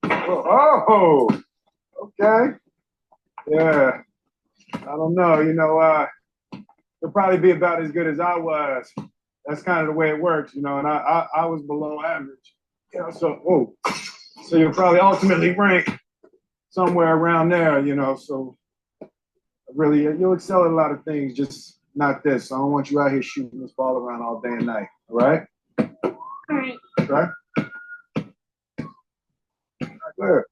Oh, okay. Yeah. I don't know. He'll probably be about as good as I was. That's kind of the way it works, and I was below average. So you'll probably ultimately rank somewhere around there, So really, you'll excel at a lot of things, just not this. I don't want you out here shooting this ball around all day and night. All right? All right. Okay? Good.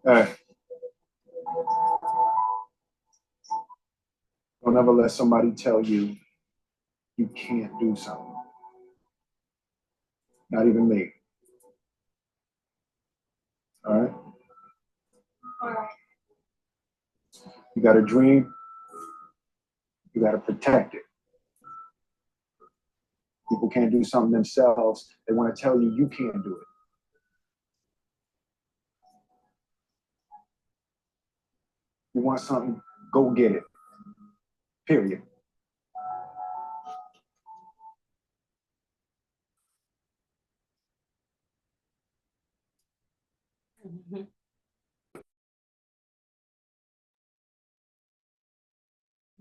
Hey, don't ever let somebody tell you you can't do something. Not even me. All right? All right. You got a dream, you got to protect it. People can't do something themselves. They want to tell you you can't do it. You want something, go get it. Period. Mhm.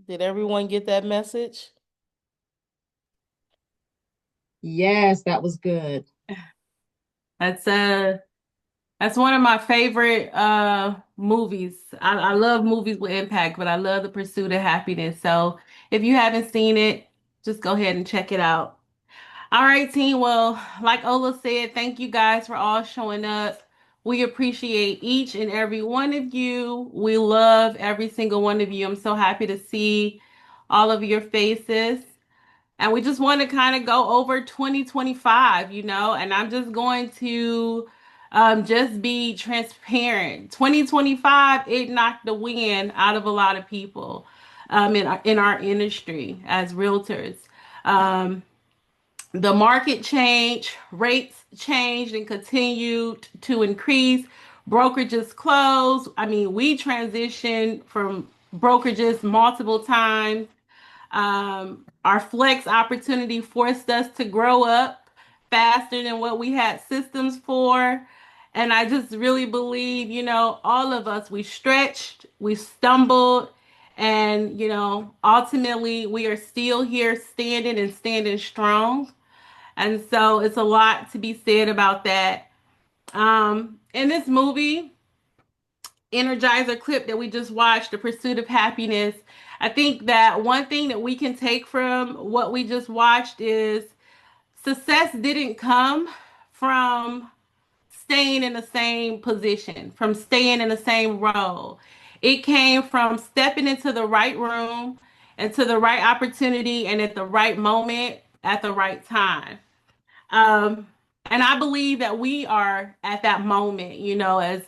Did everyone get that message? Yes, that was good. That's one of my favorite movies. I love movies with impact, but I love The Pursuit of Happiness. So if you haven't seen it, just go ahead and check it out. All right, team. Well, like Ola said, thank you guys for all showing up. We appreciate each and every one of you. We love every single one of you. I'm so happy to see all of your faces. And we just want to kind of go over 2025, and I'm just going to just be transparent. 2025, it knocked the wind out of a lot of people in our industry as realtors. Um, the market changed, rates changed and continued to increase. Brokerages closed. I mean, we transitioned from brokerages multiple times. Our flex opportunity forced us to grow up faster than what we had systems for. And I just really believe, all of us, we stretched, we stumbled, and, ultimately we are still here standing and standing strong. And so it's a lot to be said about that. In this movie, Energizer clip that we just watched, The Pursuit of Happiness, I think that one thing that we can take from what we just watched is success didn't come from staying in the same position, from staying in the same role. It came from stepping into the right room, into the right opportunity, and at the right moment, at the right time. Um, and I believe that we are at that moment, as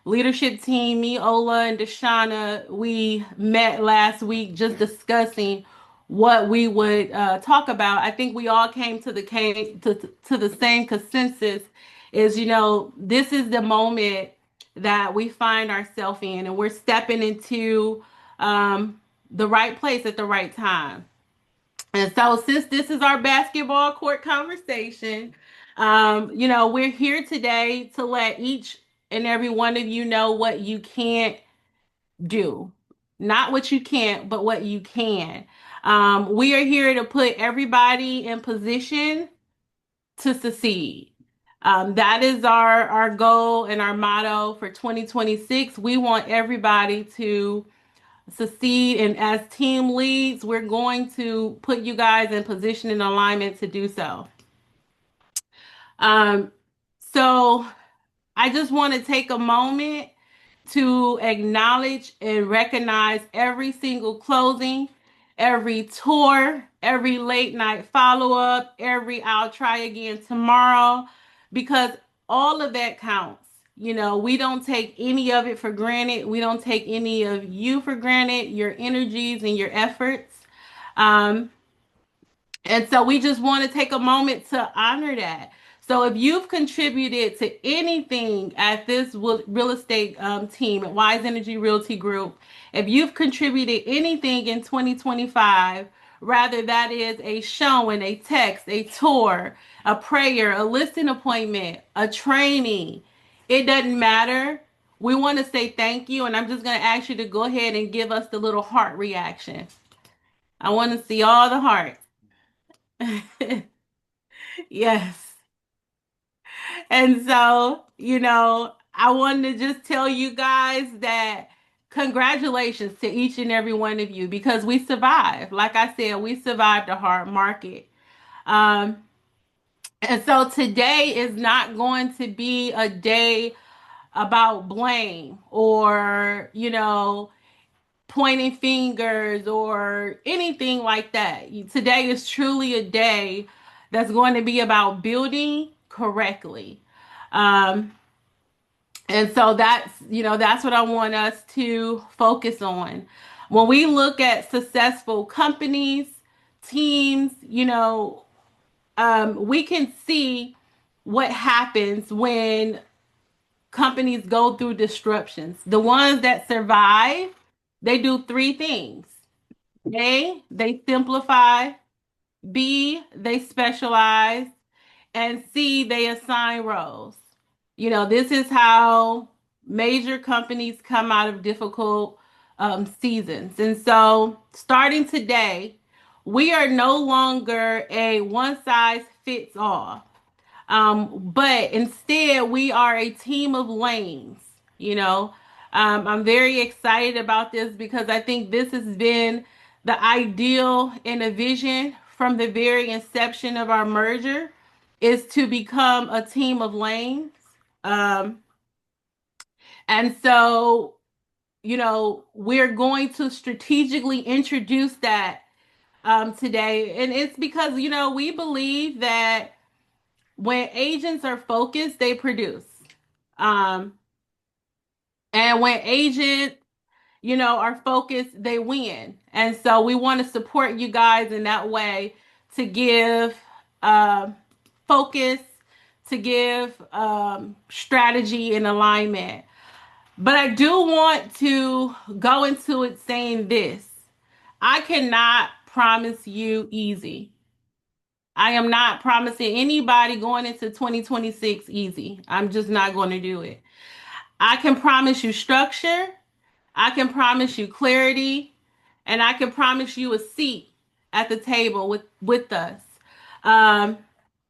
leadership team, me, Ola, and Deshauna, we met last week just discussing what we would talk about. I think we all came to the same consensus is, this is the moment that we find ourselves in, and we're stepping into the right place at the right time. And so, since this is our basketball court conversation, we're here today to let each and every one of you know what you can't do. Not what you can't, but what you can. We are here to put everybody in position to succeed. That is our goal and our motto for 2026. We want everybody to succeed. And as team leads, we're going to put you guys in position and alignment to do so. Um, so I just want to take a moment to acknowledge and recognize every single closing, every tour, every late night follow up, every I'll try again tomorrow, because all of that counts. You know, we don't take any of it for granted. We don't take any of you for granted, your energies and your efforts. Um, and so we just want to take a moment to honor that. So if you've contributed to anything at this real estate team at Wisenergy Realty Group, if you've contributed anything in 2025, rather that is a showing, a text, a tour, a prayer, a listing appointment, a training, it doesn't matter. We want to say thank you. And I'm just going to ask you to go ahead and give us the little heart reaction. I want to see all the hearts. Yes. And so, you know, I wanted to just tell you guys that congratulations to each and every one of you because we survived. Like I said, we survived a hard market. Um, and so today is not going to be a day about blame or, you know, pointing fingers or anything like that. Today is truly a day that's going to be about building correctly. Um, and so that's, you know, that's what I want us to focus on. When we look at successful companies, teams, you know, we can see what happens when companies go through disruptions. The ones that survive, they do three things. A, they simplify. B, they specialize. And C, they assign roles. You know, this is how major companies come out of difficult seasons. And so, starting today, we are no longer a one size fits all. But instead, we are a team of lanes. You know, I'm very excited about this because I think this has been the ideal and a vision from the very inception of our merger is to become a team of lanes. Um, and so, you know, we're going to strategically introduce that today. And it's because, you know, we believe that when agents are focused, they produce. Um, and when agents, you know, are focused, they win. And so we want to support you guys in that way to give uh, focus, to give strategy and alignment. But I do want to go into it saying this. I cannot promise you easy. I am not promising anybody going into 2026 easy. I'm just not going to do it. I can promise you structure, I can promise you clarity, and I can promise you a seat at the table with us. Um,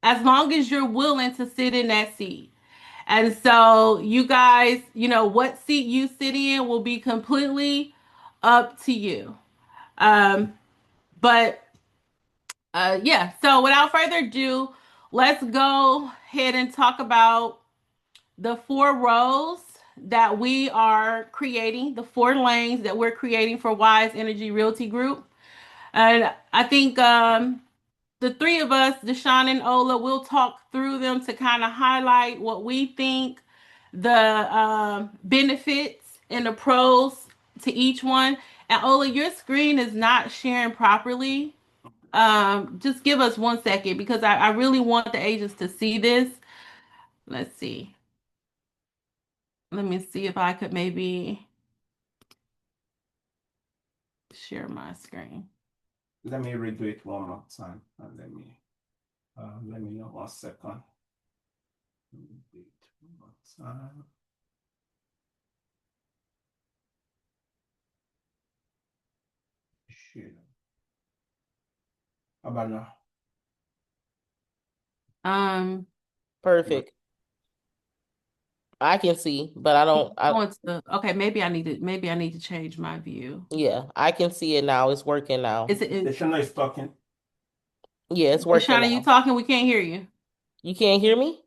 as long as you're willing to sit in that seat. And so, you guys, you know, what seat you sit in will be completely up to you. Um, but yeah, so without further ado, let's go ahead and talk about the four roles that we are creating, the four lanes that we're creating for Wisenergy Realty Group. And I think the three of us, Deshaun and Ola, will talk through them to kind of highlight what we think the benefits and the pros to each one. And Ola, your screen is not sharing properly. Just give us 1 second because I really want the agents to see this. Let's see. Let me see if I could maybe share my screen. Let me redo it one more time. Let me know 1 second. Let me do it one more time. Shit. How about now? Perfect. I can see, but Okay, maybe I need to change my view. yeah, I can see it now. It's working now. Deshana is talking. Yeah, it's working Deshaun, now. are you talking? We can't hear you. You can't hear me?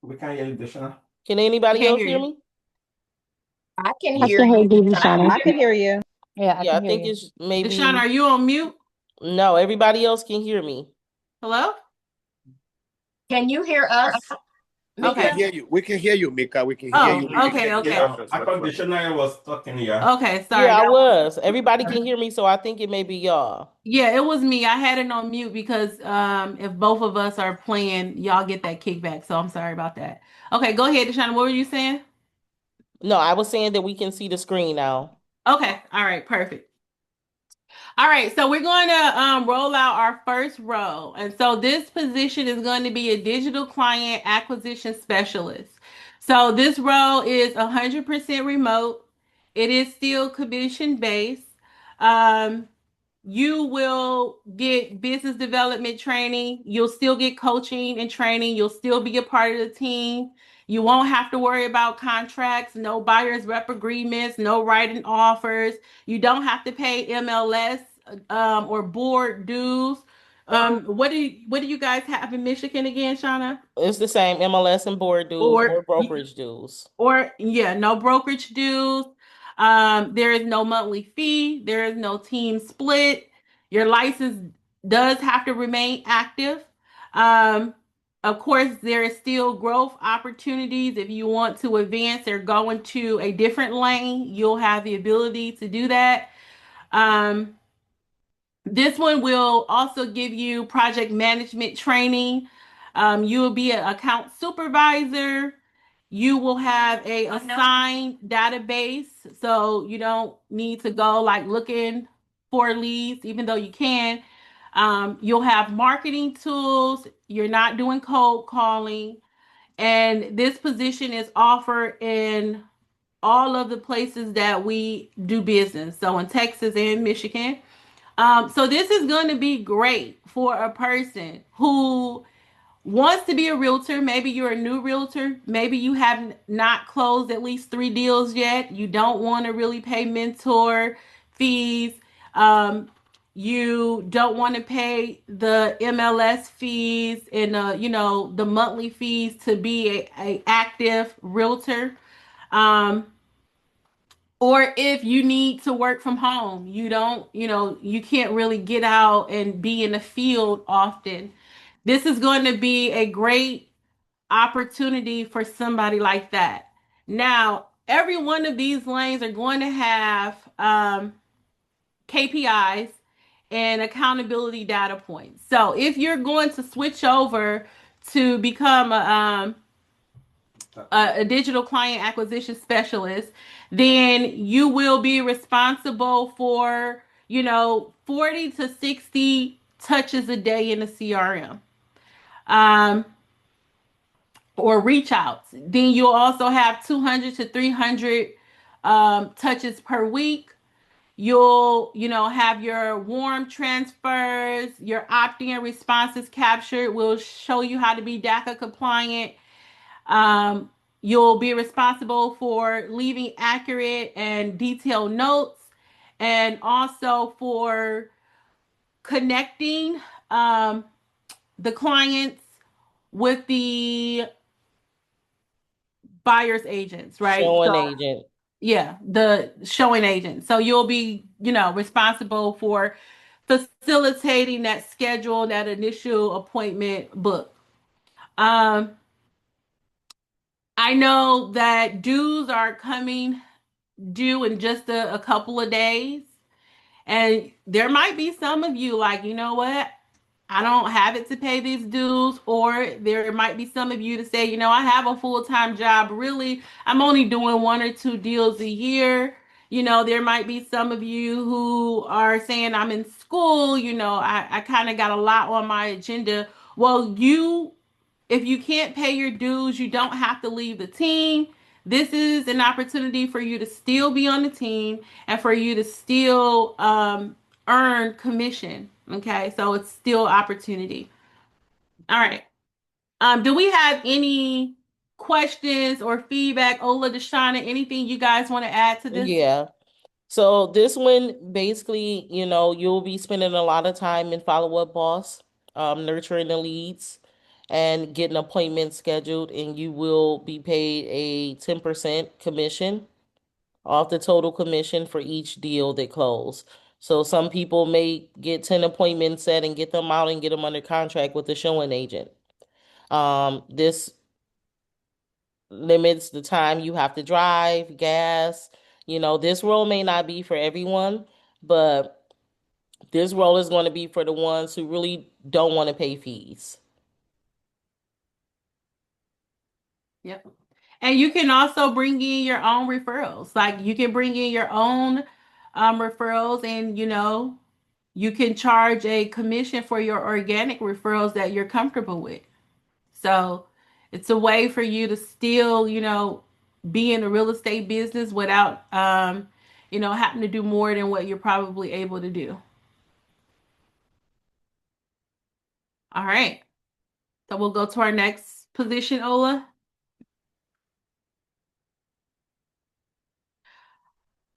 We can't hear you, Deshana. Can anybody Can't else hear hear you. me? I can I hear can hear you. you, Shauna. I can hear you. Yeah, I Yeah, I can hear think you. it's maybe Deshaun, are you on mute? no, everybody else can hear me. Hello? Can you hear us? We Okay. can hear you. We can hear you, Mika. We can hear Oh, you. okay, okay. Yeah, I thought the Shania was talking here. Okay, sorry. Yeah, I was. Everybody can hear me, so I think it may be y'all. Yeah, it was me. I had it on mute because if both of us are playing, y'all get that kickback. So I'm sorry about that. Okay, go ahead, Deshauna. What were you saying? No, I was saying that we can see the screen now. Okay, all right, perfect. All right, so we're going to roll out our first row. And so this position is going to be a digital client acquisition specialist. So this role is 100% remote. It is still commission based. Um, you will get business development training. You'll still get coaching and training. You'll still be a part of the team. You won't have to worry about contracts, no buyer's rep agreements, no writing offers. You don't have to pay MLS or board dues. What do you guys have in Michigan again, Shauna? It's the same MLS and board dues Board or brokerage dues. or yeah, no brokerage dues. There is no monthly fee. There is no team split. Your license does have to remain active. Um, of course, there is still growth opportunities. If you want to advance or go into a different lane, you'll have the ability to do that. Um, this one will also give you project management training. You will be an account supervisor. You will have a assigned database, so you don't need to go like looking for leads, even though you can. You'll have marketing tools. You're not doing cold calling. And this position is offered in all of the places that we do business. So in Texas and Michigan. So this is going to be great for a person who wants to be a realtor. Maybe you're a new realtor. Maybe you have not closed at least 3 deals yet. You don't want to really pay mentor fees. Um, you don't want to pay the MLS fees and the monthly fees to be a active realtor. Um, or if you need to work from home, you can't really get out and be in the field often. This is going to be a great opportunity for somebody like that. Now, every one of these lanes are going to have KPIs and accountability data points. So if you're going to switch over to become a digital client acquisition specialist, then you will be responsible for 40 to 60 touches a day in the CRM. Or reach outs. Then you'll also have 200 to 300 touches per week. You'll, have your warm transfers, your opt-in responses captured. We'll show you how to be DACA compliant. You'll be responsible for leaving accurate and detailed notes, and also for connecting the clients with the buyer's agents, right? Showing So agent. yeah, the showing agent. So you'll be, responsible for facilitating that schedule, that initial appointment book. Um, I know that dues are coming due in just a couple of days. And there might be some of you like, you know what? I don't have it to pay these dues. Or there might be some of you to say, I have a full-time job. Really, I'm only doing 1 or 2 deals a year. There might be some of you who are saying I'm in school, I kind of got a lot on my agenda. Well, if you can't pay your dues, you don't have to leave the team. This is an opportunity for you to still be on the team and for you to still earn commission. Okay, so it's still opportunity. All right. Do we have any questions or feedback? Ola, Deshauna, anything you guys want to add to this? Yeah. So this one, basically, you'll be spending a lot of time in follow-up boss, nurturing the leads and getting appointments scheduled, and you will be paid a 10% commission off the total commission for each deal that close. So some people may get 10 appointments set and get them out and get them under contract with the showing agent. This limits the time you have to drive, gas. This role may not be for everyone, but this role is going to be for the ones who really don't want to pay fees. Yep. And you can also bring in your own referrals. Like you can bring in your own referrals, and you can charge a commission for your organic referrals that you're comfortable with. So it's a way for you to still, be in the real estate business without, having to do more than what you're probably able to do. All right. So we'll go to our next position, Ola.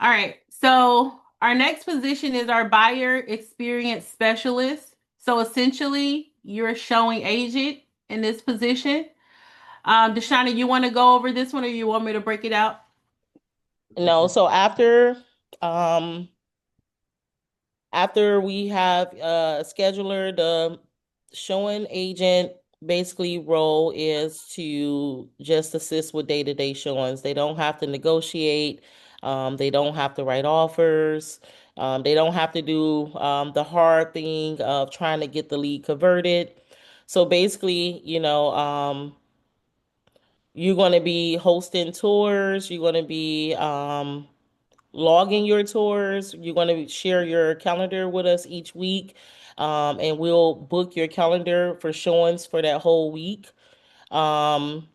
All right. So our next position is our buyer experience specialist. So essentially, you're a showing agent in this position. Deshauna, you want to go over this one, or you want me to break it out? No, so um after we have a scheduler, the showing agent basically role is to just assist with day-to-day showings. They don't have to negotiate. They don't have to write offers. They don't have to do the hard thing of trying to get the lead converted. So basically, you're going to be hosting tours. You're going to be logging your tours. You're going to share your calendar with us each week, and we'll book your calendar for showings for that whole week. Um,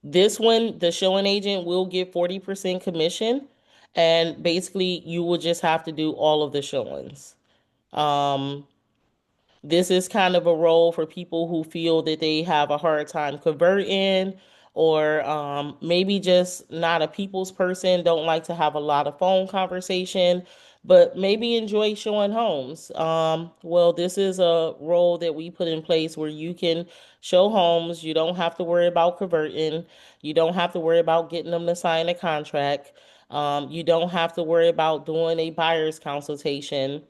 this one, the showing agent will get 40% commission, and basically you will just have to do all of the showings. Um, this is kind of a role for people who feel that they have a hard time converting, or maybe just not a people's person, don't like to have a lot of phone conversation, but maybe enjoy showing homes. Well, this is a role that we put in place where you can show homes. You don't have to worry about converting. You don't have to worry about getting them to sign a contract. You don't have to worry about doing a buyer's consultation.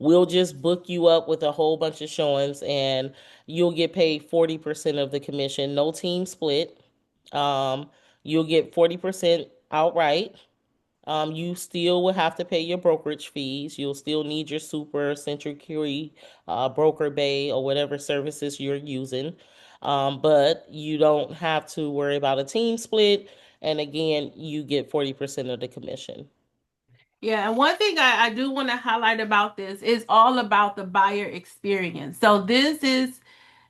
We'll just book you up with a whole bunch of showings, and you'll get paid 40% of the commission. No team split. Um, you'll get 40% outright. You still will have to pay your brokerage fees. You'll still need your super century broker bay or whatever services you're using. But you don't have to worry about a team split. And again, you get 40% of the commission. Yeah, and one thing I do want to highlight about this is all about the buyer experience. So this is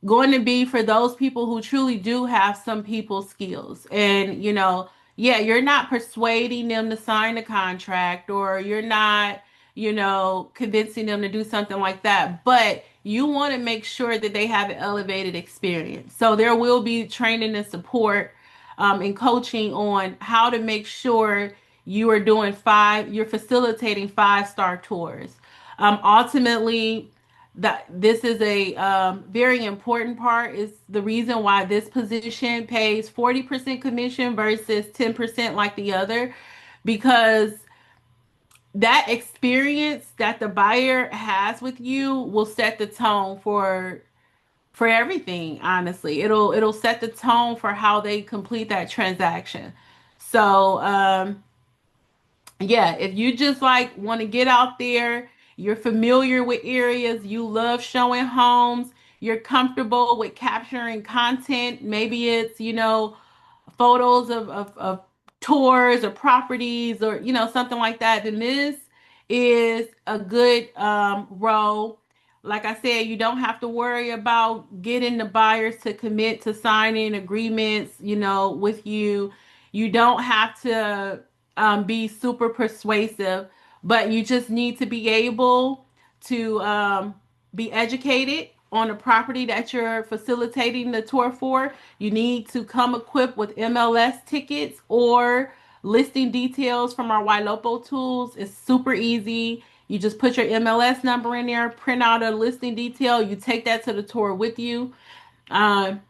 going to be for those people who truly do have some people skills. And, yeah, you're not persuading them to sign a contract, or you're not, convincing them to do something like that. But you want to make sure that they have an elevated experience. So there will be training and support and coaching on how to make sure you're facilitating 5-star tours. Ultimately, that this is a very important part, is the reason why this position pays 40% commission versus 10% like the other, because that experience that the buyer has with you will set the tone for everything. Honestly, it'll set the tone for how they complete that transaction. So yeah, if you just like want to get out there, you're familiar with areas, you love showing homes, you're comfortable with capturing content, maybe it's, photos of tours or properties, or, something like that, then this is a good role. Like I said, you don't have to worry about getting the buyers to commit to signing agreements, with you. You don't have to be super persuasive, but you just need to be able to be educated on the property that you're facilitating the tour for. You need to come equipped with MLS tickets or listing details from our YLOPO tools. It's super easy. You just put your MLS number in there, print out a listing detail, you take that to the tour with you. Um,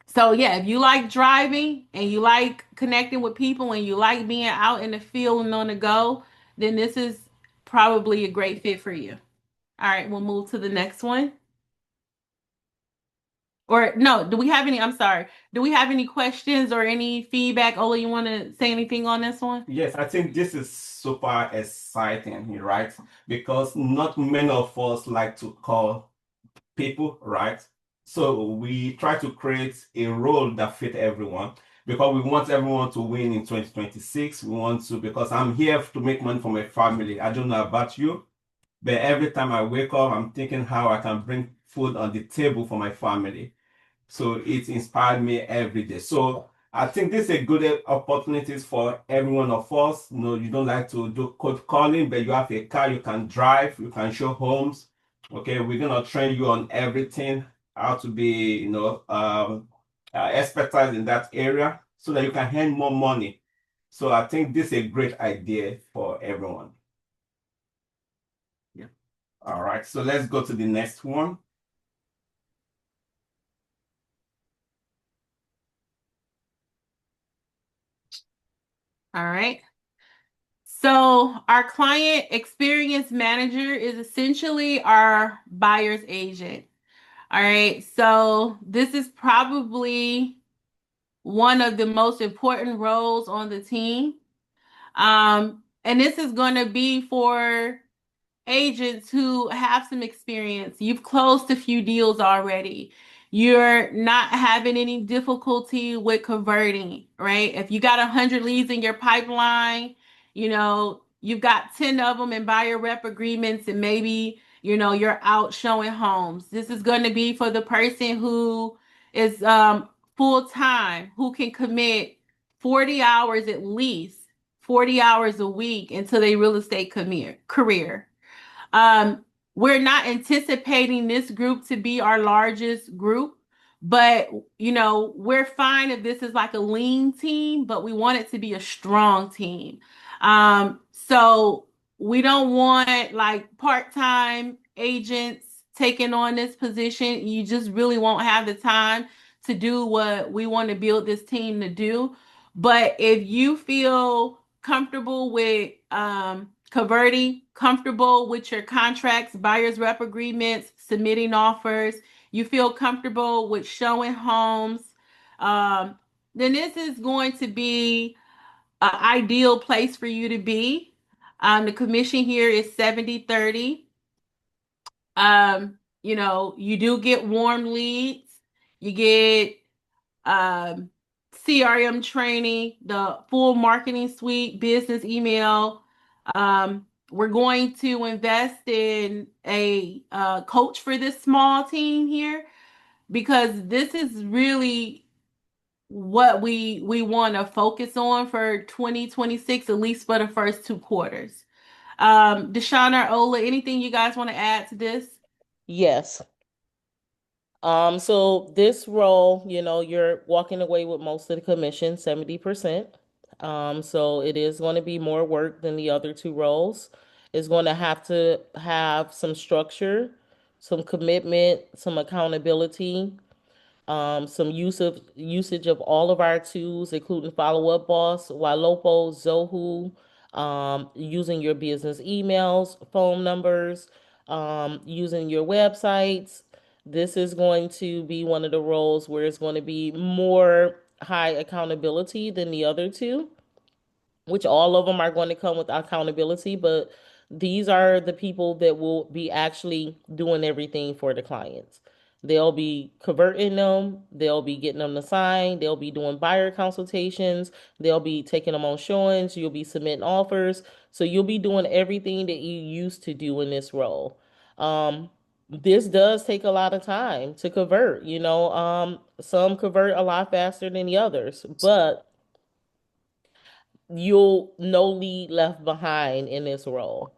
so yeah, if you like driving and you like connecting with people and you like being out in the field and on the go, then this is probably a great fit for you. All right, we'll move to the next one. Or no, do we have any? I'm sorry. Do we have any questions or any feedback? Ola, you want to say anything on this one? Yes, I think this is super exciting, right? Because not many of us like to call people, right? So we try to create a role that fit everyone because we want everyone to win in 2026. We want to, because I'm here to make money for my family. I don't know about you, but every time I wake up, I'm thinking how I can bring food on the table for my family. So it inspired me every day. So I think this is a good opportunities for every one of us. You know, you don't like to do cold calling, but you have a car, you can drive, you can show homes. Okay, we're gonna train you on everything, how to be, expertise in that area so that you can earn more money. So I think this is a great idea for everyone. Yeah. All right, so let's go to the next one. All right. So our client experience manager is essentially our buyer's agent. All right. So this is probably one of the most important roles on the team. And this is going to be for agents who have some experience. You've closed a few deals already. You're not having any difficulty with converting, right? If you got 100 leads in your pipeline, you've got 10 of them in buyer rep agreements, and maybe, you're out showing homes. This is going to be for the person who is full time, who can commit 40 hours at least, 40 hours a week into their real estate career. Um, we're not anticipating this group to be our largest group, but we're fine if this is like a lean team, but we want it to be a strong team. So we don't want like part-time agents taking on this position. You just really won't have the time to do what we want to build this team to do. But if you feel comfortable with converting, comfortable with your contracts, buyer's rep agreements, submitting offers, you feel comfortable with showing homes, um, then this is going to be an ideal place for you to be. The commission here is 70/30. You do get warm leads. You get um, CRM training, the full marketing suite, business email. We're going to invest in a coach for this small team here because this is really what we want to focus on for 2026, at least for the first 2 quarters. Deshawn or Ola, anything you guys want to add to this? Yes. So this role, you're walking away with most of the commission, 70%. So it is going to be more work than the other two roles. It's going to have some structure, some commitment, some accountability, some usage of all of our tools, including Follow Up Boss, Ylopo, Zoho, using your business emails, phone numbers, using your websites. This is going to be one of the roles where it's going to be more high accountability than the other two, which all of them are going to come with accountability, but these are the people that will be actually doing everything for the clients. They'll be converting them, they'll be getting them to sign, they'll be doing buyer consultations, they'll be taking them on showings, you'll be submitting offers. So you'll be doing everything that you used to do in this role. This does take a lot of time to convert, some convert a lot faster than the others, but you'll no lead left behind in this role,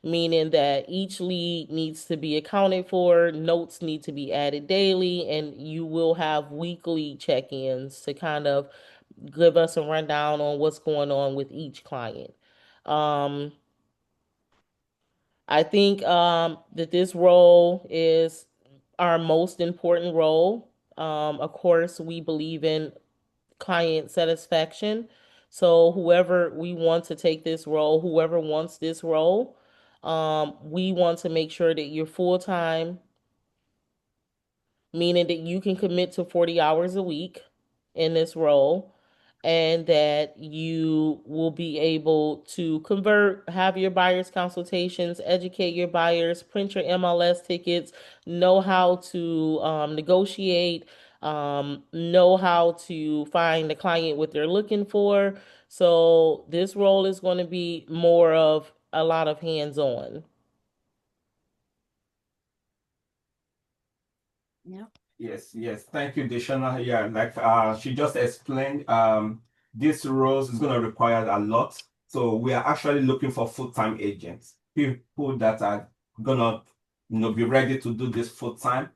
meaning that each lead needs to be accounted for, notes need to be added daily, and you will have weekly check-ins to kind of give us a rundown on what's going on with each client. um I think that this role is our most important role. Of course, we believe in client satisfaction. So whoever we want to take this role, whoever wants this role, we want to make sure that you're full time, meaning that you can commit to 40 hours a week in this role, and that you will be able to convert, have your buyers consultations, educate your buyers, print your MLS tickets, know how to negotiate, know how to find the client what they're looking for. So this role is going to be more of a lot of hands-on. Yeah. Yes, yes. Thank you, Deshana. Yeah, like she just explained, this roles is gonna require a lot. So we are actually looking for full-time agents, people that are gonna, be ready to do this full-time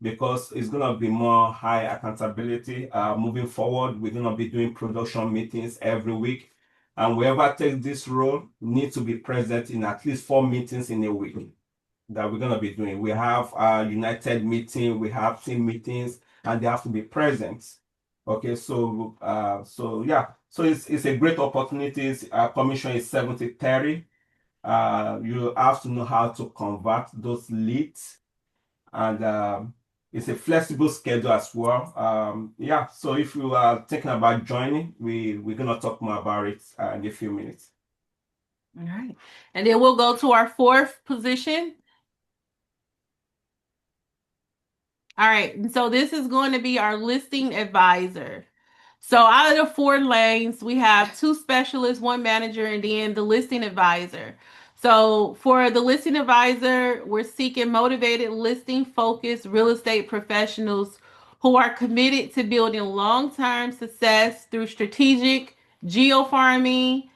because it's gonna be more high accountability. Moving forward, we're gonna be doing production meetings every week. And whoever takes this role needs to be present in at least 4 meetings in a week that we're gonna be doing. We have a United meeting, we have team meetings, and they have to be present. Okay, so yeah, so it's a great opportunity. Commission is 70/30. You have to know how to convert those leads, and it's a flexible schedule as well. Yeah, so if you are thinking about joining, we're gonna talk more about it in a few minutes. All right. And then we'll go to our fourth position. All right. And so this is going to be our listing advisor. So out of the 4 lanes, we have 2 specialists, 1 manager, and then the listing advisor. So for the listing advisor, we're seeking motivated listing focused real estate professionals who are committed to building long-term success through strategic geofarming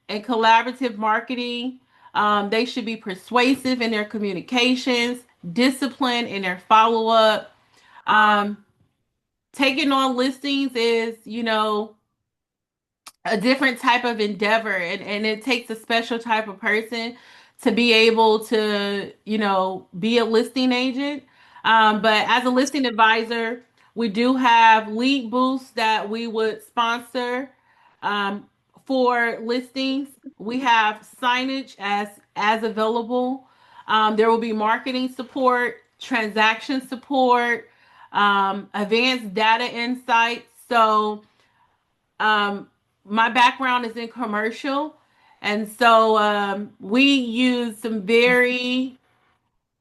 and collaborative marketing. They should be persuasive in their communications, disciplined in their follow-up. Um, Taking on listings is, a different type of endeavor, and it takes a special type of person to be able to, be a listing agent. But as a listing advisor, we do have lead boosts that we would sponsor um, for listings. We have signage as available. There will be marketing support, transaction support, advanced data insights. So um, my background is in commercial, and so we use some very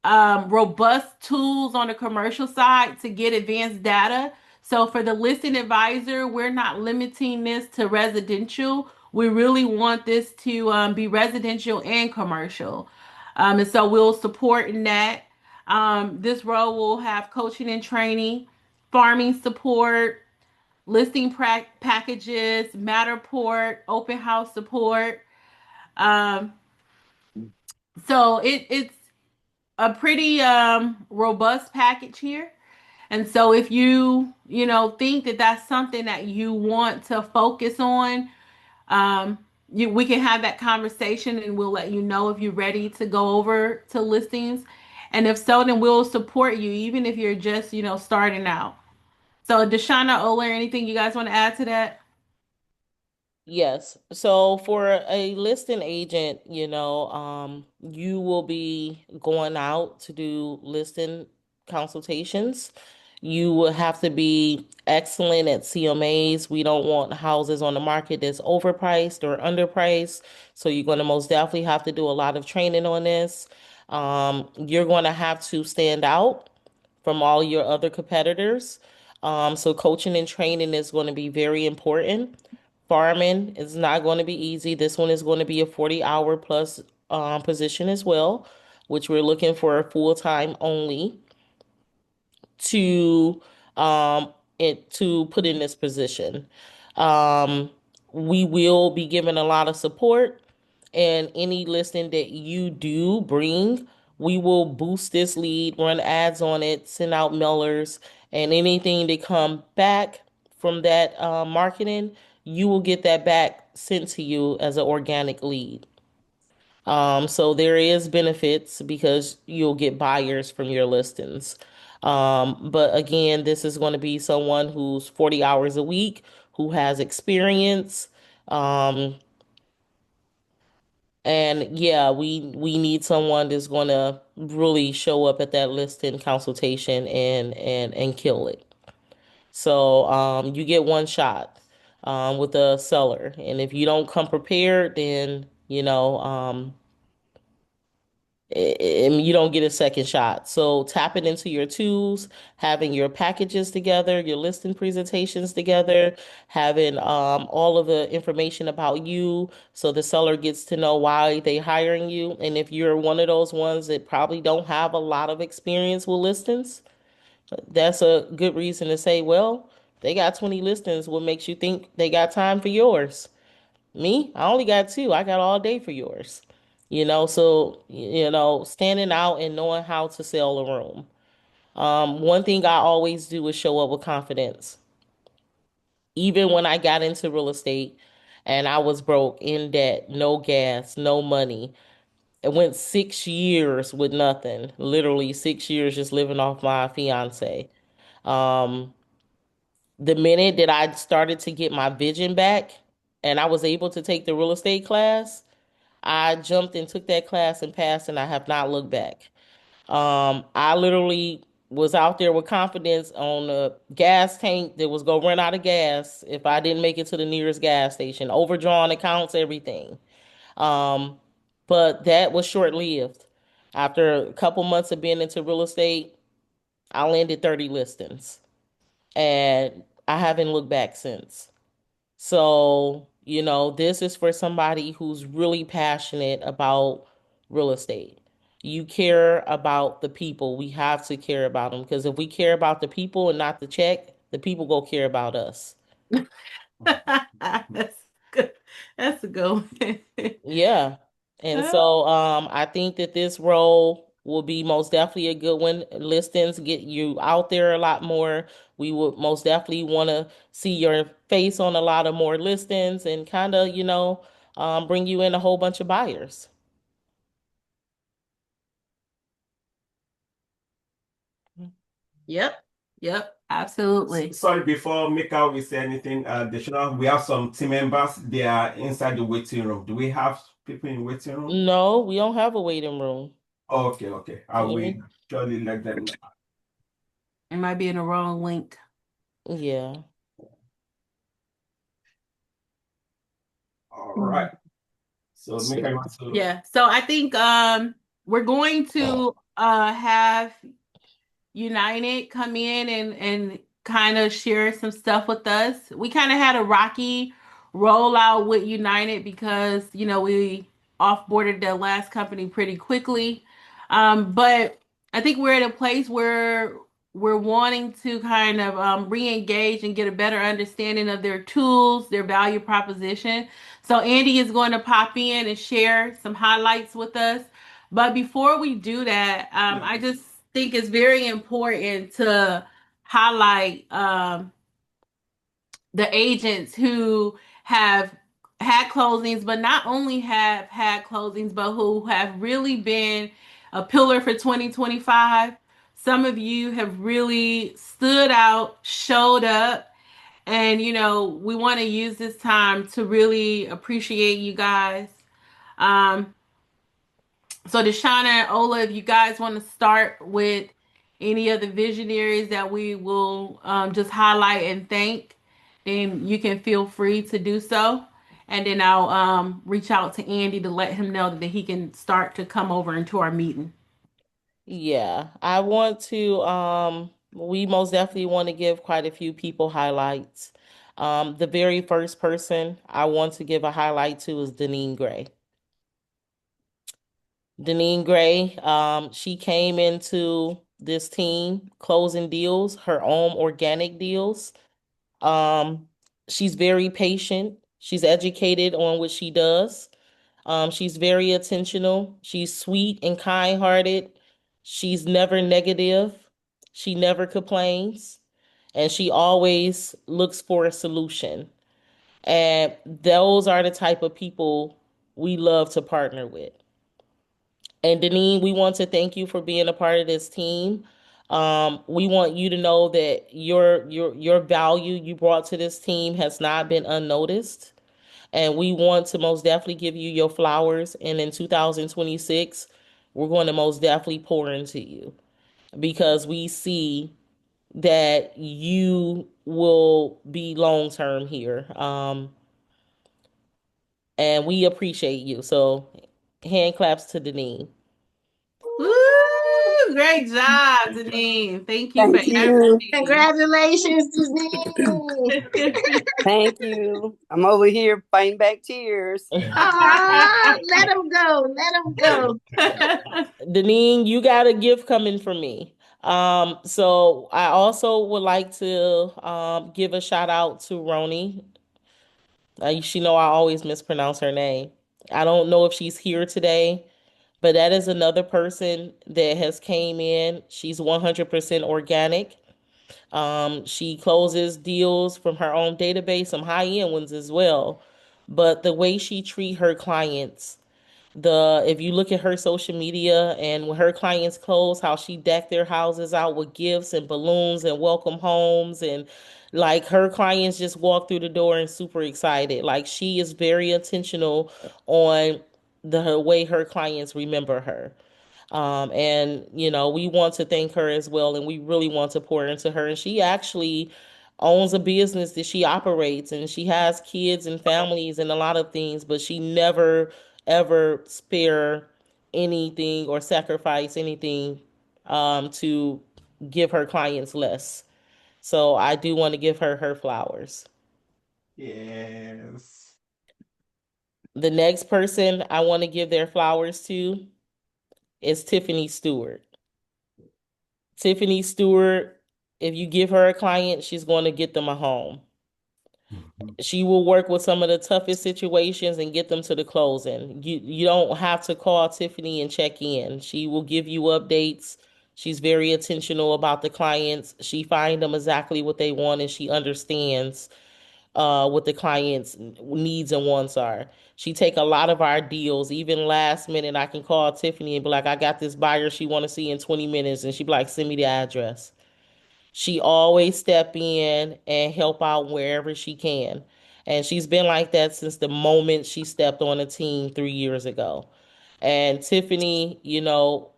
robust tools on the commercial side to get advanced data. So for the listing advisor, we're not limiting this to residential. We really want this to be residential and commercial. And so we'll support in that. This role will have coaching and training, farming support, listing packages, Matterport, open house support. Um, so it's a pretty robust package here. And so if think that that's something that you want to focus on, we can have that conversation and we'll let you know if you're ready to go over to listings. And if so, then we'll support you, even if you're just, starting out. So Deshauna, Ola, anything you guys want to add to that? Yes. So for a listing agent, you will be going out to do listing consultations. You will have to be excellent at CMAs. We don't want houses on the market that's overpriced or underpriced. So you're going to most definitely have to do a lot of training on this. You're going to have to stand out from all your other competitors. So coaching and training is going to be very important. Farming is not going to be easy. This one is going to be a 40-hour plus position as well, which we're looking for a full-time only to to put in this position. Um, we will be given a lot of support, and any listing that you do bring, we will boost this lead, run ads on it, send out mailers, and anything that come back from that marketing, you will get that back sent to you as an organic lead. So there is benefits because you'll get buyers from your listings. But again, this is going to be someone who's 40 hours a week, who has experience, um, And yeah, we need someone that's going to really show up at that listing consultation and kill it. So you get one shot with the seller, and if you don't come prepared, then you don't get a second shot. So tapping into your tools, having your packages together, your listing presentations together, having all of the information about you so the seller gets to know why they hiring you. And if you're one of those ones that probably don't have a lot of experience with listings, that's a good reason to say, well, they got 20 listings. What makes you think they got time for yours? Me, I only got two. I got all day for yours. So standing out and knowing how to sell a room. One thing I always do is show up with confidence. Even when I got into real estate and I was broke, in debt, no gas, no money. I went 6 years with nothing. Literally 6 years just living off my fiance. Um, the minute that I started to get my vision back and I was able to take the real estate class, I jumped and took that class and passed, and I have not looked back. I literally was out there with confidence on a gas tank that was gonna run out of gas if I didn't make it to the nearest gas station. Overdrawn accounts, everything. Um, but that was short lived. After a couple months of being into real estate, I landed 30 listings, and I haven't looked back since. So, this is for somebody who's really passionate about real estate. You care about the people. We have to care about them because if we care about the people and not the check, the people go care about us. That's good. That's a good one. Yeah. And so I think that this role will be most definitely a good one. Listings get you out there a lot more. We would most definitely want to see your face on a lot of more listings and kind of, bring you in a whole bunch of buyers. Yep. Yep. Absolutely. Sorry, before Mika will say anything additional, we have some team members. They are inside the waiting room. Do we have people in waiting room? No, we don't have a waiting room. Okay, okay. I will Mhm. surely let them know. It might be in the wrong link. Yeah. All right. So Mika, you want to? Yeah. So I think we're going to have United come in and kind of share some stuff with us. We kind of had a rocky rollout with United because, we offboarded the last company pretty quickly. But I think we're at a place where we're wanting to kind of re-engage and get a better understanding of their tools, their value proposition. So Andy is going to pop in and share some highlights with us. But before we do that, I just think it's very important to highlight the agents who have had closings, but not only have had closings, but who have really been a pillar for 2025. Some of you have really stood out, showed up, and we want to use this time to really appreciate you guys. Um, so Deshauna and Ola, if you guys want to start with any of the visionaries that we will just highlight and thank, then you can feel free to do so. And then I'll reach out to Andy to let him know that he can start to come over into our meeting. Yeah, I want to we most definitely want to give quite a few people highlights. The very first person I want to give a highlight to is Deneen Gray. Deneen Gray, she came into this team closing deals, her own organic deals. Um, she's very patient. She's educated on what she does. She's very attentional. She's sweet and kind-hearted. She's never negative. She never complains, and she always looks for a solution. And those are the type of people we love to partner with. And Deneen, we want to thank you for being a part of this team. We want you to know that your value you brought to this team has not been unnoticed. And we want to most definitely give you your flowers. And in 2026, we're going to most definitely pour into you because we see that you will be long term here. And we appreciate you. So, hand claps to Deneen. Woo! Great job, Deneen. Thank you for Thank you. everything. Congratulations, Denise. Thank you. I'm over here fighting back tears. Let him go. Let him go. Deneen, you got a gift coming from me. So I also would like to give a shout out to Roni. She know I always mispronounce her name. I don't know if she's here today, but that is another person that has came in. She's 100% organic. She closes deals from her own database, some high-end ones as well. But the way she treat her clients, if you look at her social media and when her clients close, how she decked their houses out with gifts and balloons and welcome homes, and like her clients just walk through the door and super excited. Like she is very intentional on the way her clients remember her. And we want to thank her as well, and we really want to pour into her. And she actually owns a business that she operates, and she has kids and families and a lot of things, but she never ever spare anything or sacrifice anything to give her clients less. So I do want to give her her flowers. Yes. The next person I want to give their flowers to is Tiffany Stewart. Tiffany Stewart, if you give her a client, she's going to get them a home. She will work with some of the toughest situations and get them to the closing. You don't have to call Tiffany and check in. She will give you updates. She's very intentional about the clients. She finds them exactly what they want, and she understands what the client's needs and wants are. She take a lot of our deals, even last minute. I can call Tiffany and be like, I got this buyer she want to see in 20 minutes, and she be like, send me the address. She always step in and help out wherever she can. And she's been like that since the moment she stepped on the team 3 years ago. And Tiffany,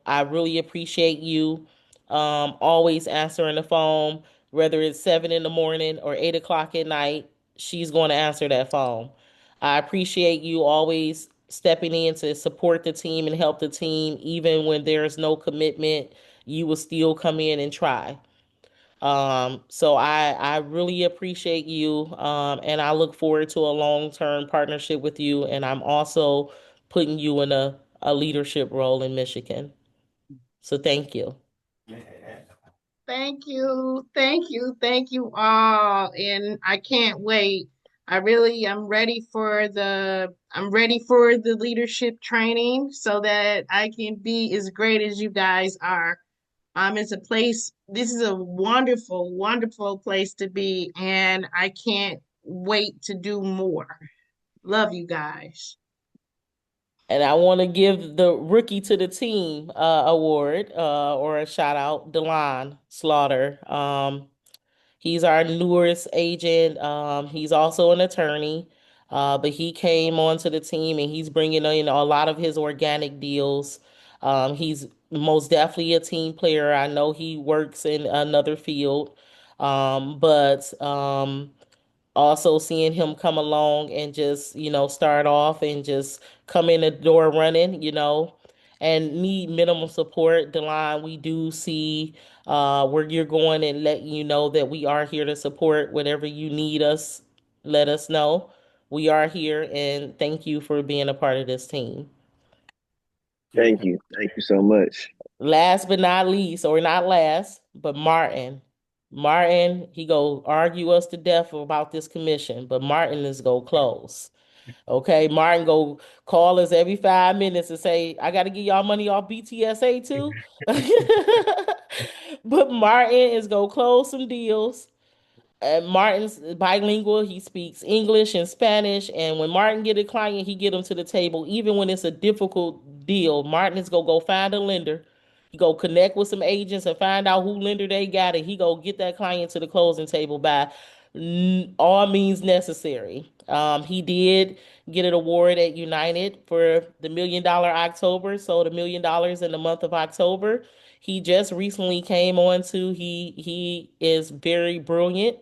I really appreciate you always answering the phone, whether it's 7 in the morning or 8 o'clock at night, she's going to answer that phone. I appreciate you always stepping in to support the team and help the team, even when there's no commitment, you will still come in and try. So I really appreciate you, and I look forward to a long-term partnership with you. And I'm also putting you in a leadership role in Michigan. So thank you. Thank you. Thank you. Thank you all. And I can't wait. I'm ready for the leadership training so that I can be as great as you guys are. This is a wonderful, wonderful place to be, and I can't wait to do more. Love you guys. And I want to give the rookie to the team award or a shout out, Delon Slaughter. He's our newest agent. He's also an attorney, but he came onto the team and he's bringing in a lot of his organic deals. He's most definitely a team player. I know he works in another field, but also seeing him come along and just start off and just come in the door running, and need minimum support. Delon, we do see where you're going and letting you know that we are here to support whatever you need us. Let us know. We are here, and thank you for being a part of this team. Thank you. Thank you so much. Last but not least, or not last, but Martin. Martin, he go argue us to death about this commission, but Martin is go close. Okay, Martin go call us every 5 minutes and say, I got to get y'all money off BTSA too. But Martin is go close some deals. Martin's bilingual. He speaks English and Spanish. And when Martin get a client, he get them to the table. Even when it's a difficult deal, Martin is gonna go find a lender. He go connect with some agents and find out who lender they got, and he go get that client to the closing table by all means necessary. He did get an award at United for the $1 million October, so the $1 million in the month of October. He just recently came on to he is very brilliant.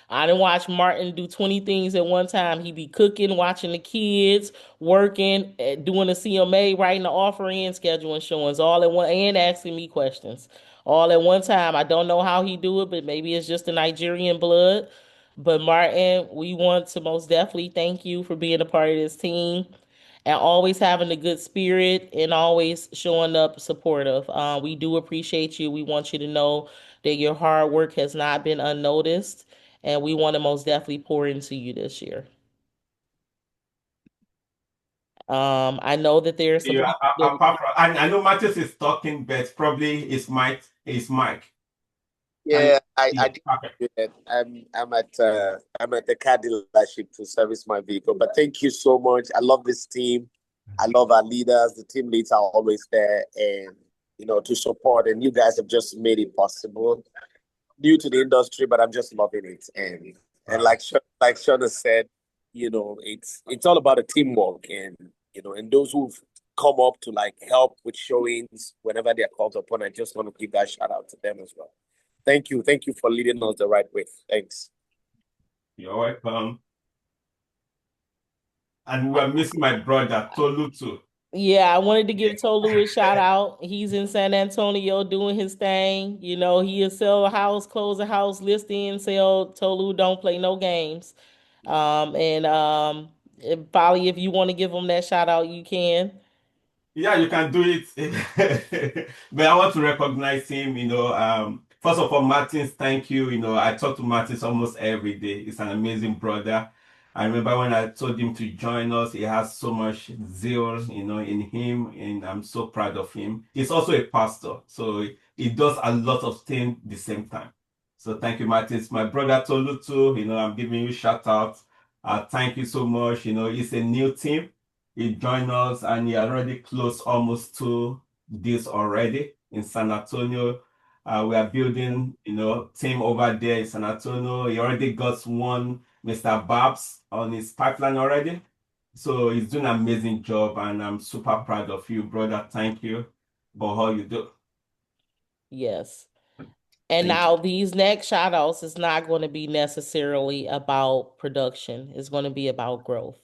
I didn't watch Martin do 20 things at one time. He be cooking, watching the kids, working, doing the CMA, writing the offer in, scheduling showings all at one, and asking me questions all at one time. I don't know how he do it, but maybe it's just the Nigerian blood. But Martin, we want to most definitely thank you for being a part of this team and always having a good spirit and always showing up supportive. We do appreciate you. We want you to know that your hard work has not been unnoticed, and we want to most definitely pour into you this year. I know that there are some Yeah, people that apart from, I know Matthias is talking, but probably it's Mike. It's Mike. Can Yeah, I yeah, did perfect. do that. I'm at the car dealership to service my vehicle. But thank you so much. I love this team. I love our leaders. The team leads are always there and to support. And you guys have just made it possible. New to the industry, but I'm just loving it. And like Shona said, it's all about a teamwork and those who've come up to like help with showings whenever they're called upon. I just want to give that shout out to them as well. Thank you. Thank you for leading us the right way. Thanks. You're welcome. And we're missing my brother Tolu too. Yeah, I wanted to give Tolu a shout out. He's in San Antonio doing his thing. You know, he'll sell a house, close a house, list in, sell. Tolu don't play no games. And Polly, if you want to give him that shout out, you can. Yeah, you can do it. But I want to recognize him, first of all, Martins, thank you. I talk to Martins almost every day. He's an amazing brother. I remember when I told him to join us, he has so much zeal, in him, and I'm so proud of him. He's also a pastor, so he does a lot of things the same time. So thank you, Martins. My brother Tolu too, I'm giving you shout out. Thank you so much. It's a new team. He joined us and he already closed almost 2 deals already in San Antonio. We are building, team over there in San Antonio. He already got one Mr. Babs on his pipeline already. So he's doing an amazing job and I'm super proud of you, brother. Thank you for all you do. Yes. And Thank you. now these next shout outs is not going to be necessarily about production. It's going to be about growth.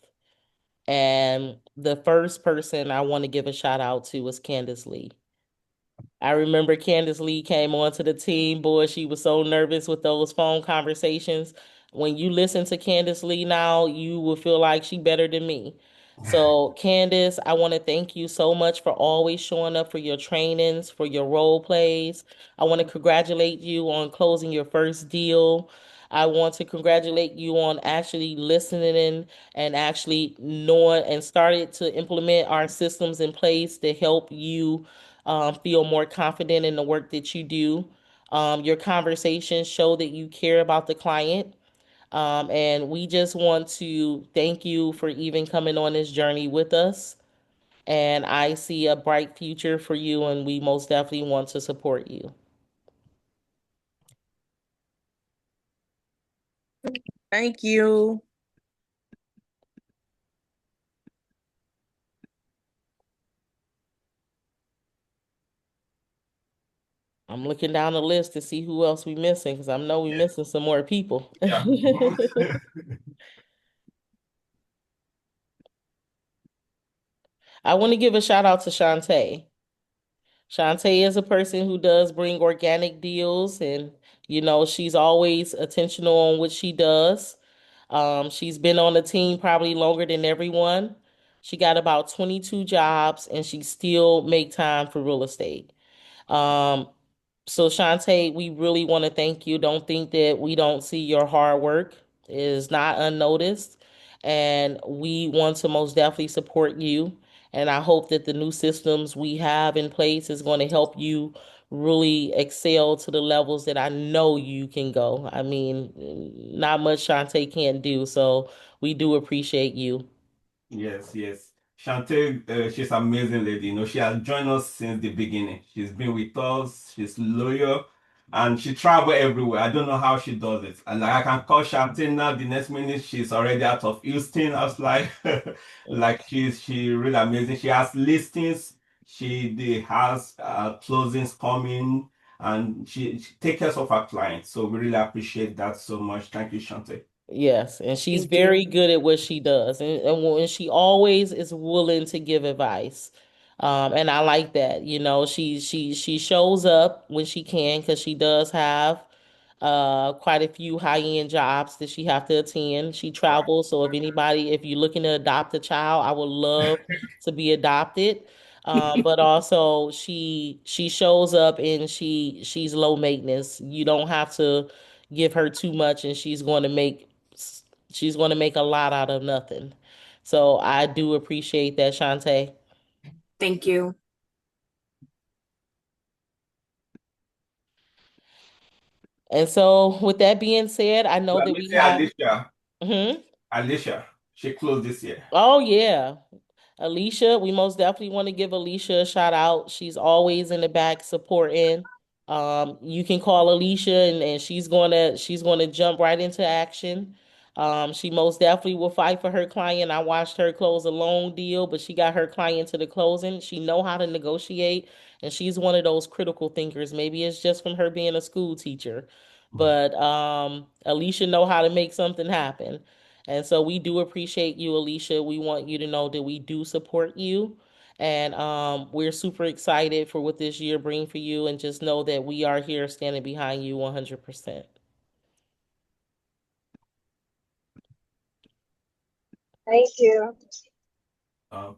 And the first person I want to give a shout out to is Candace Lee. I remember Candace Lee came onto the team. Boy, she was so nervous with those phone conversations. When you listen to Candace Lee now, you will feel like she better than me. So, Candace, I want to thank you so much for always showing up for your trainings, for your role plays. I want to congratulate you on closing your first deal. I want to congratulate you on actually listening and actually knowing and started to implement our systems in place to help you feel more confident in the work that you do. Your conversations show that you care about the client. And we just want to thank you for even coming on this journey with us. And I see a bright future for you, and we most definitely want to support you. Thank you. I'm looking down the list to see who else we missing because I know we missing some more people. Yeah. I want to give a shout out to Shantae. Shantae is a person who does bring organic deals, and she's always intentional on what she does. She's been on the team probably longer than everyone. She got about 22 jobs and she still make time for real estate. Um, so Shantae, we really want to thank you. Don't think that we don't see your hard work. It is not unnoticed. And we want to most definitely support you. And I hope that the new systems we have in place is going to help you really excel to the levels that I know you can go. I mean, not much Shantae can't do. So we do appreciate you. Yes, yes. Chantel, she's amazing lady. She has joined us since the beginning. She's been with us. She's loyal. and she travel everywhere. I don't know how she does it. And like I can call Shantin now, the next minute she's already out of Houston. I was like, like she really amazing. She has listings. Has closings coming, and she takes care of her clients. So we really appreciate that so much. Thank you, Shante. Yes, and she's Thank you. very good at what she does, and she always is willing to give advice. And I like that. You know, she shows up when she can because she does have quite a few high-end jobs that she have to attend. She travels, so if you're looking to adopt a child, I would love to be adopted. But also she shows up and she's low maintenance. You don't have to give her too much, and she's going to make a lot out of nothing. So I do appreciate that, Shantae. Thank you. And so, with that being said, I know Let that me we say have. Alicia. Mhm. Alicia, she closed this year. Oh yeah, Alicia, we most definitely want to give Alicia a shout out. She's always in the back supporting. You can call Alicia and she's gonna jump right into action. She most definitely will fight for her client. I watched her close a loan deal, but she got her client to the closing. She know how to negotiate, and she's one of those critical thinkers. Maybe it's just from her being a school teacher, but Alicia know how to make something happen. And so we do appreciate you, Alicia. We want you to know that we do support you. And we're super excited for what this year brings for you. And just know that we are here standing behind you 100%. Thank you. Um,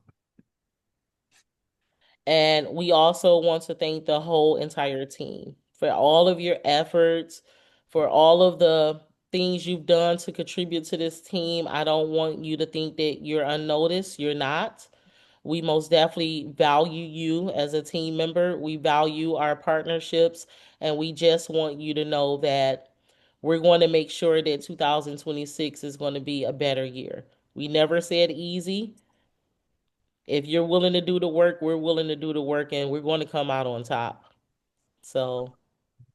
And we also want to thank the whole entire team for all of your efforts, for all of the things you've done to contribute to this team. I don't want you to think that you're unnoticed. You're not. We most definitely value you as a team member. We value our partnerships, and we just want you to know that we're going to make sure that 2026 is going to be a better year. We never said easy. If you're willing to do the work, we're willing to do the work, and we're going to come out on top. So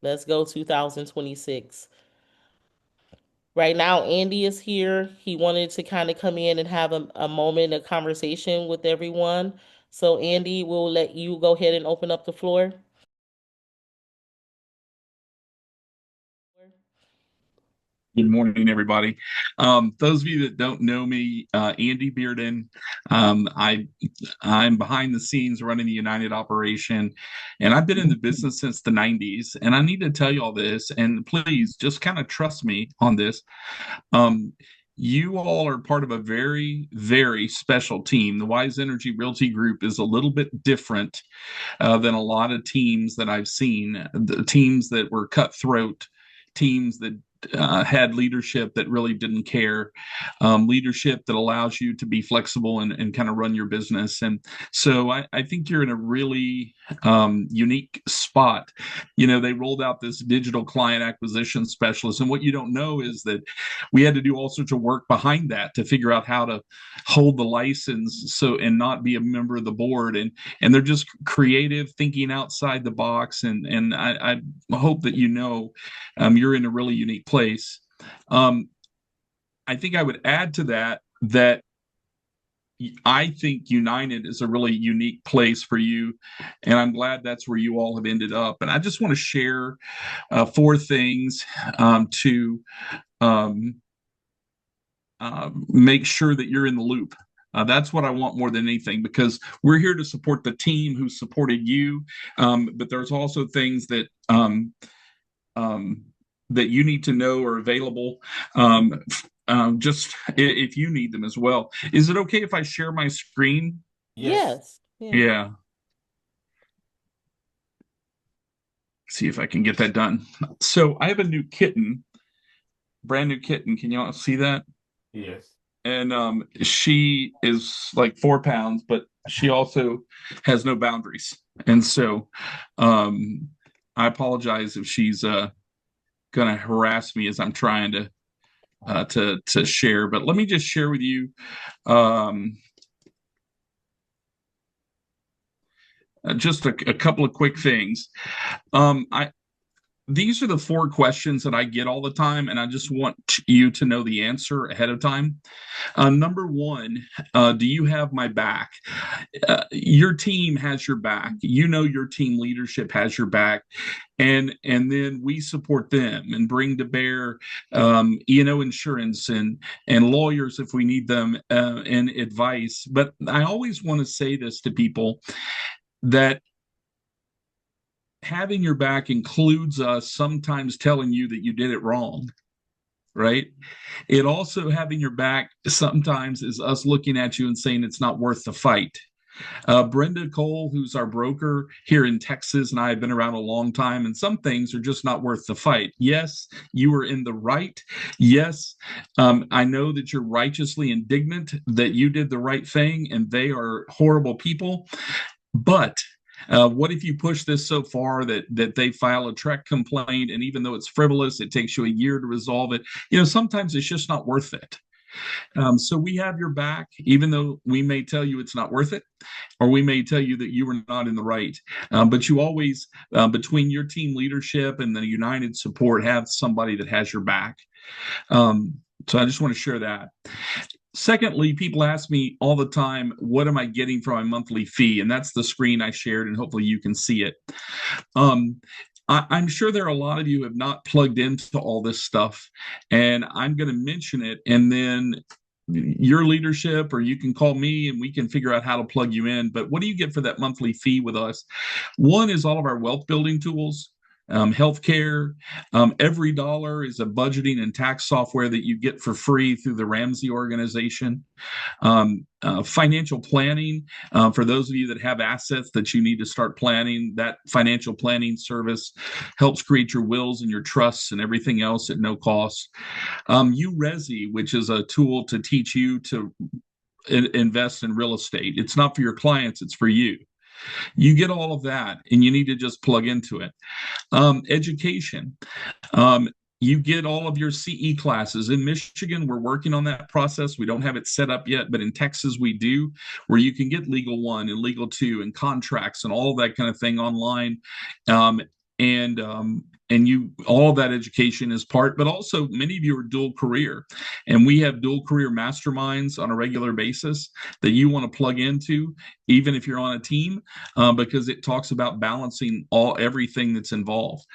let's go 2026. Right now, Andy is here. He wanted to kind of come in and have a moment, a conversation with everyone. So, Andy, we'll let you go ahead and open up the floor. Good morning, everybody. Those of you that don't know me, Andy Bearden, I'm behind the scenes running the United operation, and I've been in the business since the 90s. And I need to tell you all this, and please just kind of trust me on this. Um, you all are part of a very, very special team. The Wisenergy Realty Group is a little bit different than a lot of teams that I've seen. The teams that were cutthroat, teams that had leadership that really didn't care, leadership that allows you to be flexible and kind of run your business. And so I think you're in a really unique spot. You know, they rolled out this digital client acquisition specialist. And what you don't know is that we had to do all sorts of work behind that to figure out how to hold the license and not be a member of the board. And they're just creative, thinking outside the box. And I hope that you know you're in a really unique place. I think I would add to that I think United is a really unique place for you, and I'm glad that's where you all have ended up. And I just want to share four things to make sure that you're in the loop. That's what I want more than anything, because we're here to support the team who supported you, but there's also things that that you need to know are available. Just if you need them as well. Is it okay if I share my screen? Yes. Yeah. Yeah. See if I can get that done. So I have a new kitten, brand new kitten. Can you all see that? yes. And she is like 4 pounds, but she also has no boundaries. And so I apologize if she's gonna harass me as I'm trying to share. But let me just share with you just a couple of quick things. these are the 4 questions that I get all the time, and I just want you to know the answer ahead of time. Number 1, do you have my back? Your team has your back. You know your team leadership has your back, and then we support them and bring to bear E&O insurance and lawyers if we need them, and advice. But I always want to say this to people, that having your back includes us sometimes telling you that you did it wrong, right? It also, having your back sometimes is us looking at you and saying it's not worth the fight. Brenda Cole, who's our broker here in Texas, and I have been around a long time, and some things are just not worth the fight. Yes, you are in the right. Yes, I know that you're righteously indignant that you did the right thing and they are horrible people, but what if you push this so far that they file a TREC complaint, and even though it's frivolous, it takes you a year to resolve it? Sometimes it's just not worth it. So we have your back, even though we may tell you it's not worth it, or we may tell you that you were not in the right. But you always, between your team leadership and the united support, have somebody that has your back. So I just want to share that. Secondly, people ask me all the time, what am I getting for my monthly fee? And that's the screen I shared, and hopefully you can see it. I'm sure there are a lot of you who have not plugged into all this stuff, and I'm going to mention it, and then your leadership, or you can call me and we can figure out how to plug you in. But what do you get for that monthly fee with us? One is all of our wealth building tools. Healthcare. Every dollar is a budgeting and tax software that you get for free through the Ramsey organization. Financial planning, for those of you that have assets that you need to start planning, that financial planning service helps create your wills and your trusts and everything else at no cost. URESI, which is a tool to teach you to invest in real estate. It's not for your clients, it's for you. You get all of that, and you need to just plug into it. Education. You get all of your CE classes. In Michigan, we're working on that process. We don't have it set up yet, but in Texas we do, where you can get Legal 1 and Legal 2 and contracts and all that kind of thing online. And you, all of that education is part, but also many of you are dual career, and we have dual career masterminds on a regular basis that you want to plug into, even if you're on a team, because it talks about balancing everything that's involved.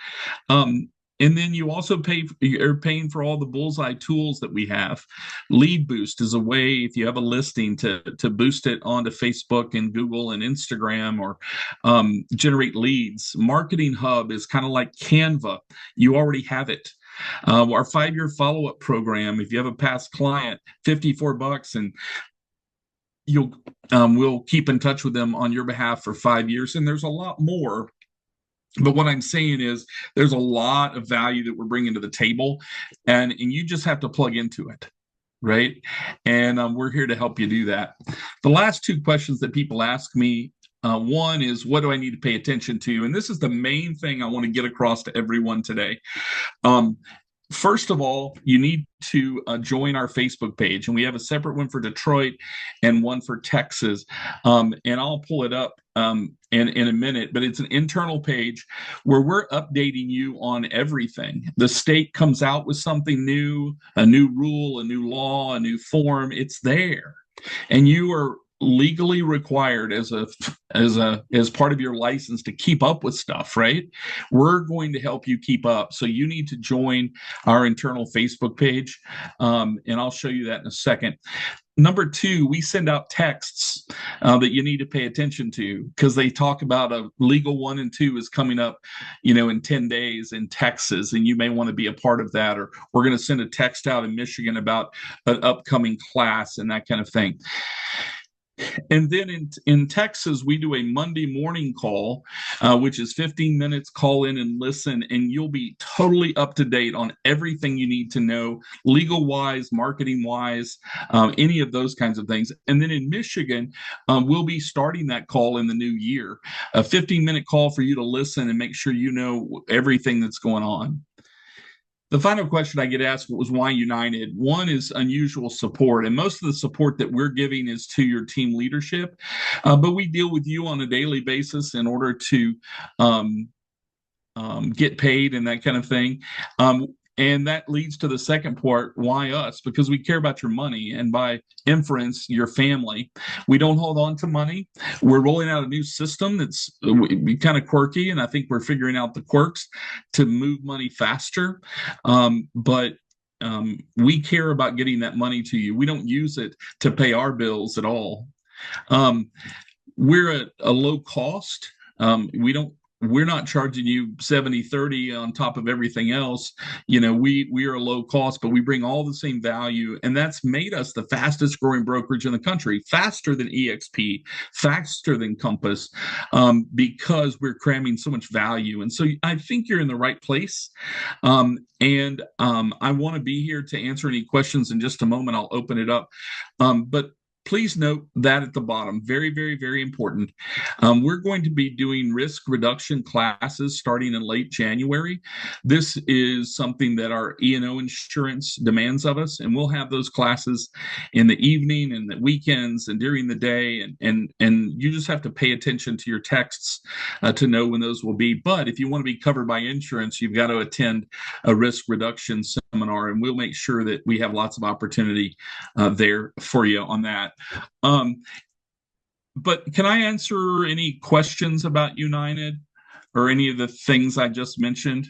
And then you also are paying for all the bullseye tools that we have. Lead Boost is a way, if you have a listing, to boost it onto Facebook and Google and Instagram, or generate leads. Marketing Hub is kind of like Canva. You already have it. Our 5-year follow-up program, if you have a past client, $54, and we'll keep in touch with them on your behalf for 5 years. And there's a lot more. But what I'm saying is there's a lot of value that we're bringing to the table, and you just have to plug into it, right? And we're here to help you do that. The last 2 questions that people ask me, one is, what do I need to pay attention to? And this is the main thing I want to get across to everyone today. First of all, you need to join our Facebook page, and we have a separate one for Detroit and one for Texas. And I'll pull it up in a minute, but it's an internal page where we're updating you on everything. The state comes out with something new, a new rule, a new law, a new form. It's there, and you are legally required as part of your license to keep up with stuff, right? We're going to help you keep up. So you need to join our internal Facebook page. And I'll show you that in a second. Number 2, we send out texts that you need to pay attention to, because they talk about a Legal 1 and 2 is coming up, in 10 days in Texas, and you may want to be a part of that. Or we're going to send a text out in Michigan about an upcoming class and that kind of thing. And then in Texas, we do a Monday morning call, which is 15 minutes, call in and listen, and you'll be totally up to date on everything you need to know, legal-wise, marketing-wise, any of those kinds of things. And then in Michigan, we'll be starting that call in the new year, a 15-minute call for you to listen and make sure you know everything that's going on. The final question I get asked was, why United? One is unusual support, and most of the support that we're giving is to your team leadership, but we deal with you on a daily basis in order to get paid and that kind of thing. And that leads to the second part. Why us? Because we care about your money, and by inference, your family. We don't hold on to money. We're rolling out a new system that's kind of quirky, and I think we're figuring out the quirks to move money faster. But we care about getting that money to you. We don't use it to pay our bills at all. We're at a low cost. We're not charging you 70-30 on top of everything else. We are a low cost, but we bring all the same value, and that's made us the fastest growing brokerage in the country, faster than EXP, faster than Compass, because we're cramming so much value. And so I think you're in the right place. And I want to be here to answer any questions in just a moment. I'll open it up. But please note that at the bottom, very, very, very important. We're going to be doing risk reduction classes starting in late January. This is something that our E&O insurance demands of us, and we'll have those classes in the evening and the weekends and during the day. And you just have to pay attention to your texts to know when those will be. But if you want to be covered by insurance, you've got to attend a risk reduction seminar, and we'll make sure that we have lots of opportunity there for you on that. But can I answer any questions about United or any of the things I just mentioned?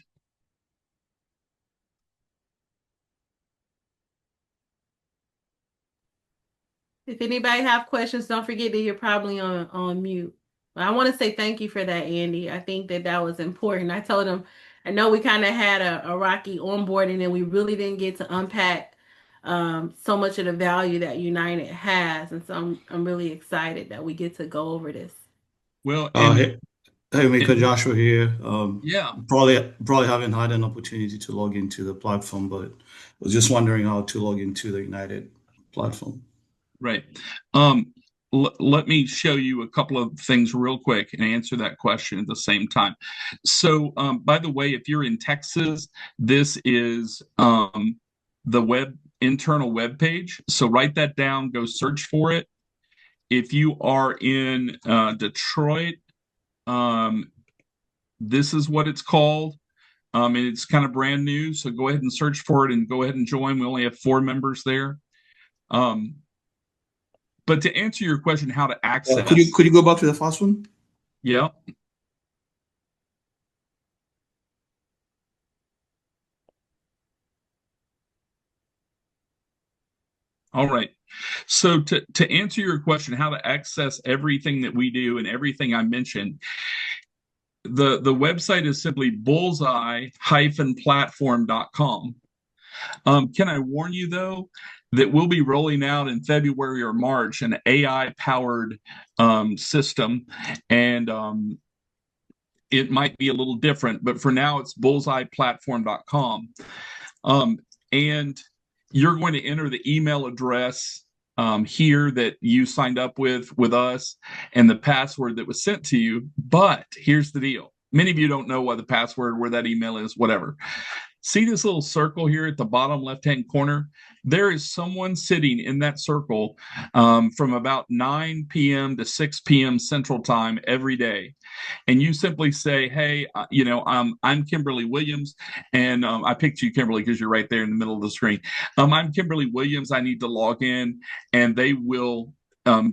If anybody have questions, don't forget that you're probably on mute. I want to say thank you for that, Andy. I think that was important. I told him, I know we kind of had a rocky onboarding and we really didn't get to unpack so much of the value that United has. And so I'm really excited that we get to go over this. Well, hey, Mika, Joshua here. Yeah. Probably haven't had an opportunity to log into the platform, but was just wondering how to log into the United platform. Right. Let me show you a couple of things real quick and answer that question at the same time. So, by the way, if you're in Texas, this is the internal web page. So write that down, go search for it. If you are in Detroit, this is what it's called. And it's kind of brand new. So go ahead and search for it and go ahead and join. We only have 4 members there. But to answer your question, how to access. Could you go back to the first one? Yeah. All right. So to answer your question, how to access everything that we do and everything I mentioned, the website is simply bullseye-platform.com. Can I warn you, though, that we'll be rolling out in February or March an AI-powered system, and it might be a little different, but for now it's bullseye-platform.com. And you're going to enter the email address here that you signed up with us and the password that was sent to you. But here's the deal. Many of you don't know what the password, where that email is, whatever. See this little circle here at the bottom left-hand corner? There is someone sitting in that circle from about 9 p.m. to 6 p.m. Central Time every day. And you simply say, hey, I'm Kimberly Williams. And I picked you, Kimberly, because you're right there in the middle of the screen. I'm Kimberly Williams. I need to log in. And they will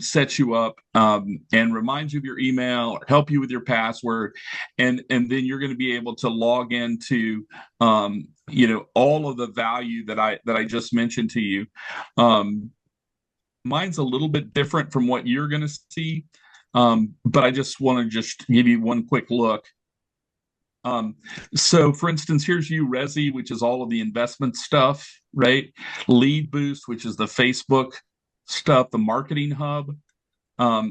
set you up and remind you of your email or help you with your password. And then you're going to be able to log into all of the value that I just mentioned to you. Mine's a little bit different from what you're going to see, but I just want to give you one quick look. So for instance, here's Resi, which is all of the investment stuff, right? Lead Boost, which is the Facebook stuff, the Marketing Hub.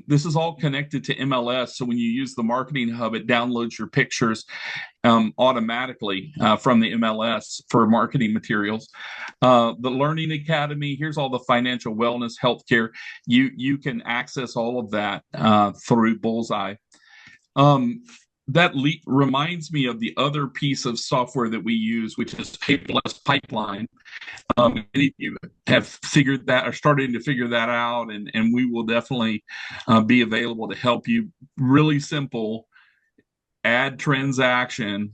This is all connected to MLS. So when you use the Marketing Hub, it downloads your pictures automatically from the MLS for marketing materials. The Learning Academy, here's all the financial wellness, healthcare. You can access all of that through Bullseye. That reminds me of the other piece of software that we use, which is Paperless Pipeline. Many of you have figured that or starting to figure that out, and we will definitely be available to help you. Really simple: add transaction,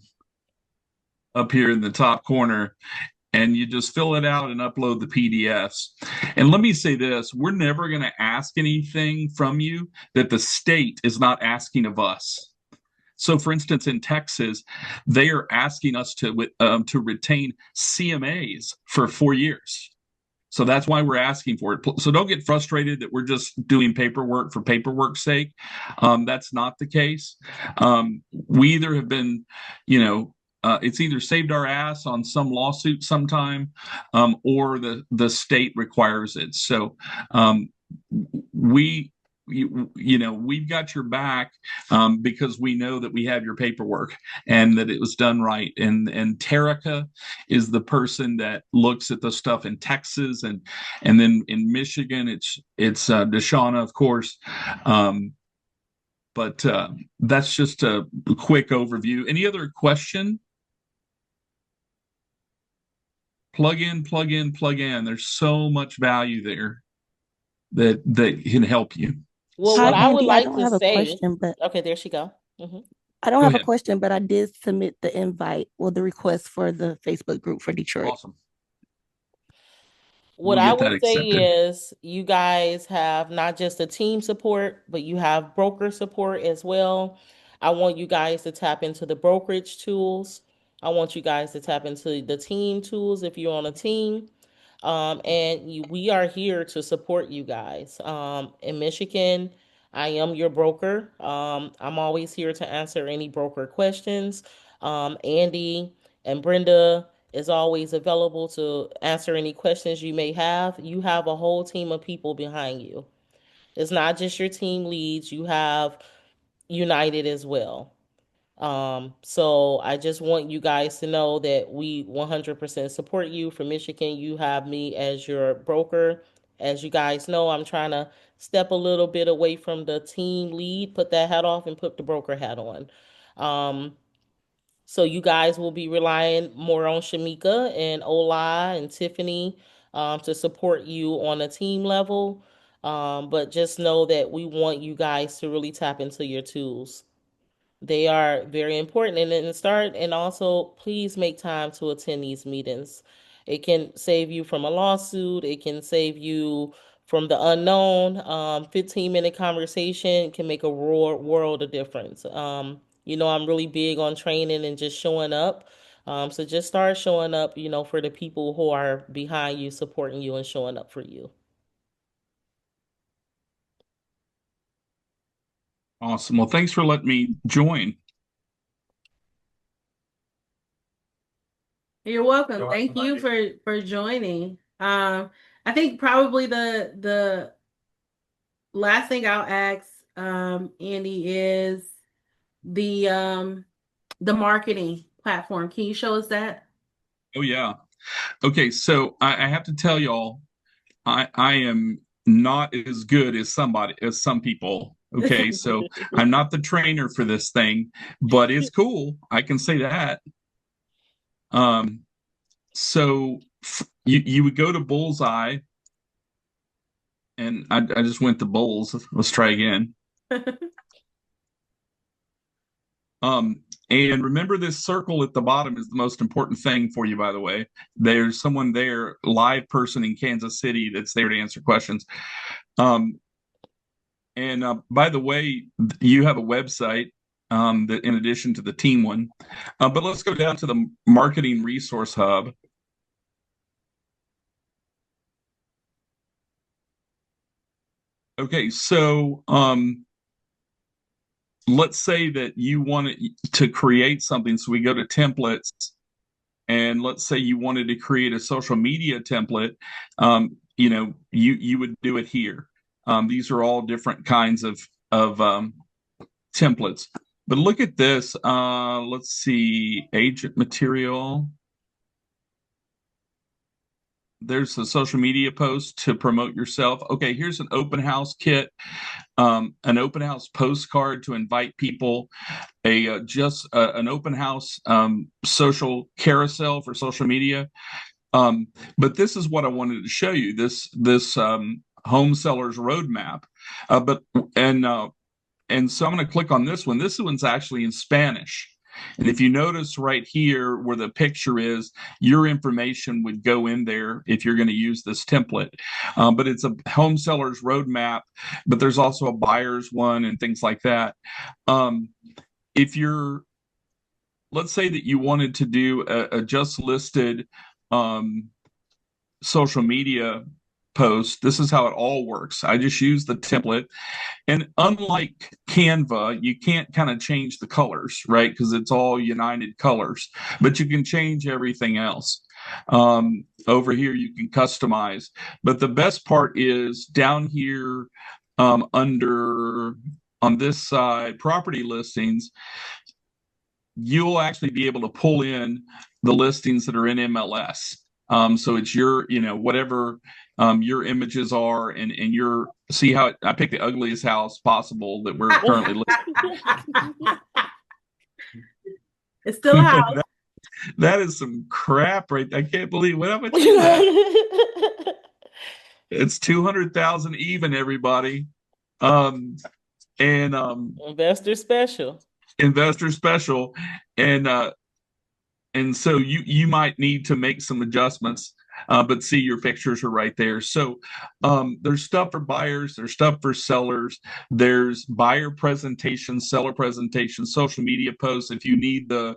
up here in the top corner, and you just fill it out and upload the PDFs. And let me say this, we're never going to ask anything from you that the state is not asking of us. So, for instance, in Texas, they are asking us to retain CMAs for 4 years. So that's why we're asking for it. So don't get frustrated that we're just doing paperwork for paperwork's sake. That's not the case. We either have been, it's either saved our ass on some lawsuit sometime, or the state requires it. So we've got your back, because we know that we have your paperwork and that it was done right. And Terica is the person that looks at the stuff in Texas, and then in Michigan it's Deshauna, of course. But that's just a quick overview. Any other question? Plug in. There's so much value there that can help you. Well, Hi, what I would Andy. I like don't to have a say, question, but okay, there she go. I don't Go have a ahead. question, but I did submit the invite or the request for the Facebook group for Detroit. Awesome. What We'll I get that would say accepted. is you guys have not just a team support, but you have broker support as well. I want you guys to tap into the brokerage tools. I want you guys to tap into the team tools if you're on a team. We are here to support you guys. In Michigan, I am your broker. I'm always here to answer any broker questions. Andy and Brenda is always available to answer any questions you may have. You have a whole team of people behind you. It's not just your team leads, you have United as well. So I just want you guys to know that we 100% support you. For Michigan, you have me as your broker. As you guys know, I'm trying to step a little bit away from the team lead, put that hat off and put the broker hat on. So you guys will be relying more on Shamika and Ola and Tiffany to support you on a team level. But just know that we want you guys to really tap into your tools. They are very important. And then start, and also please make time to attend these meetings. It can save you from a lawsuit. It can save you from the unknown. 15-minute conversation can make a world of difference. I'm really big on training and just showing up. So just start showing up, for the people who are behind you, supporting you and showing up for you. Awesome. Well, thanks for letting me join. You're welcome. Thank you for joining. I think probably the last thing I'll ask Andy is the marketing platform. Can you show us that? Oh yeah. Okay, so I have to tell y'all, I am not as good as some people. Okay, so I'm not the trainer for this thing, but it's cool. I can say that. So you would go to Bullseye, and I just went to Bulls. Let's try again. And remember, this circle at the bottom is the most important thing for you, by the way. There's someone there, live person in Kansas City, that's there to answer questions. And by the way, you have a website that, in addition to the team one. But let's go down to the Marketing Resource Hub. Okay, so let's say that you wanted to create something. So we go to templates, and let's say you wanted to create a social media template. You would do it here. These are all different kinds of templates. But look at this. Let's see, agent material. There's a social media post to promote yourself. Okay, here's an open house kit, an open house postcard to invite people, an open house social carousel for social media. But this is what I wanted to show you, this home sellers roadmap. And so I'm going to click on this one. This one's actually in Spanish. And if you notice right here where the picture is, your information would go in there if you're going to use this template. But it's a home seller's roadmap, but there's also a buyer's one and things like that. If you're, let's say that you wanted to do a just listed social media post, this is how it all works. I just use the template. And unlike Canva, you can't kind of change the colors, right? Because it's all united colors, but you can change everything else. Over here, you can customize. But the best part is down here under on this side, property listings, you'll actually be able to pull in the listings that are in MLS. So it's your, whatever your images are, and your, see how I picked the ugliest house possible that we're currently listing. It's still a house. That is some crap, right? I can't believe what happened to that. It's 200,000 even, everybody. Investor special. And so you might need to make some adjustments, but see, your pictures are right there. So there's stuff for buyers, there's stuff for sellers, there's buyer presentations, seller presentations, social media posts. If you need the,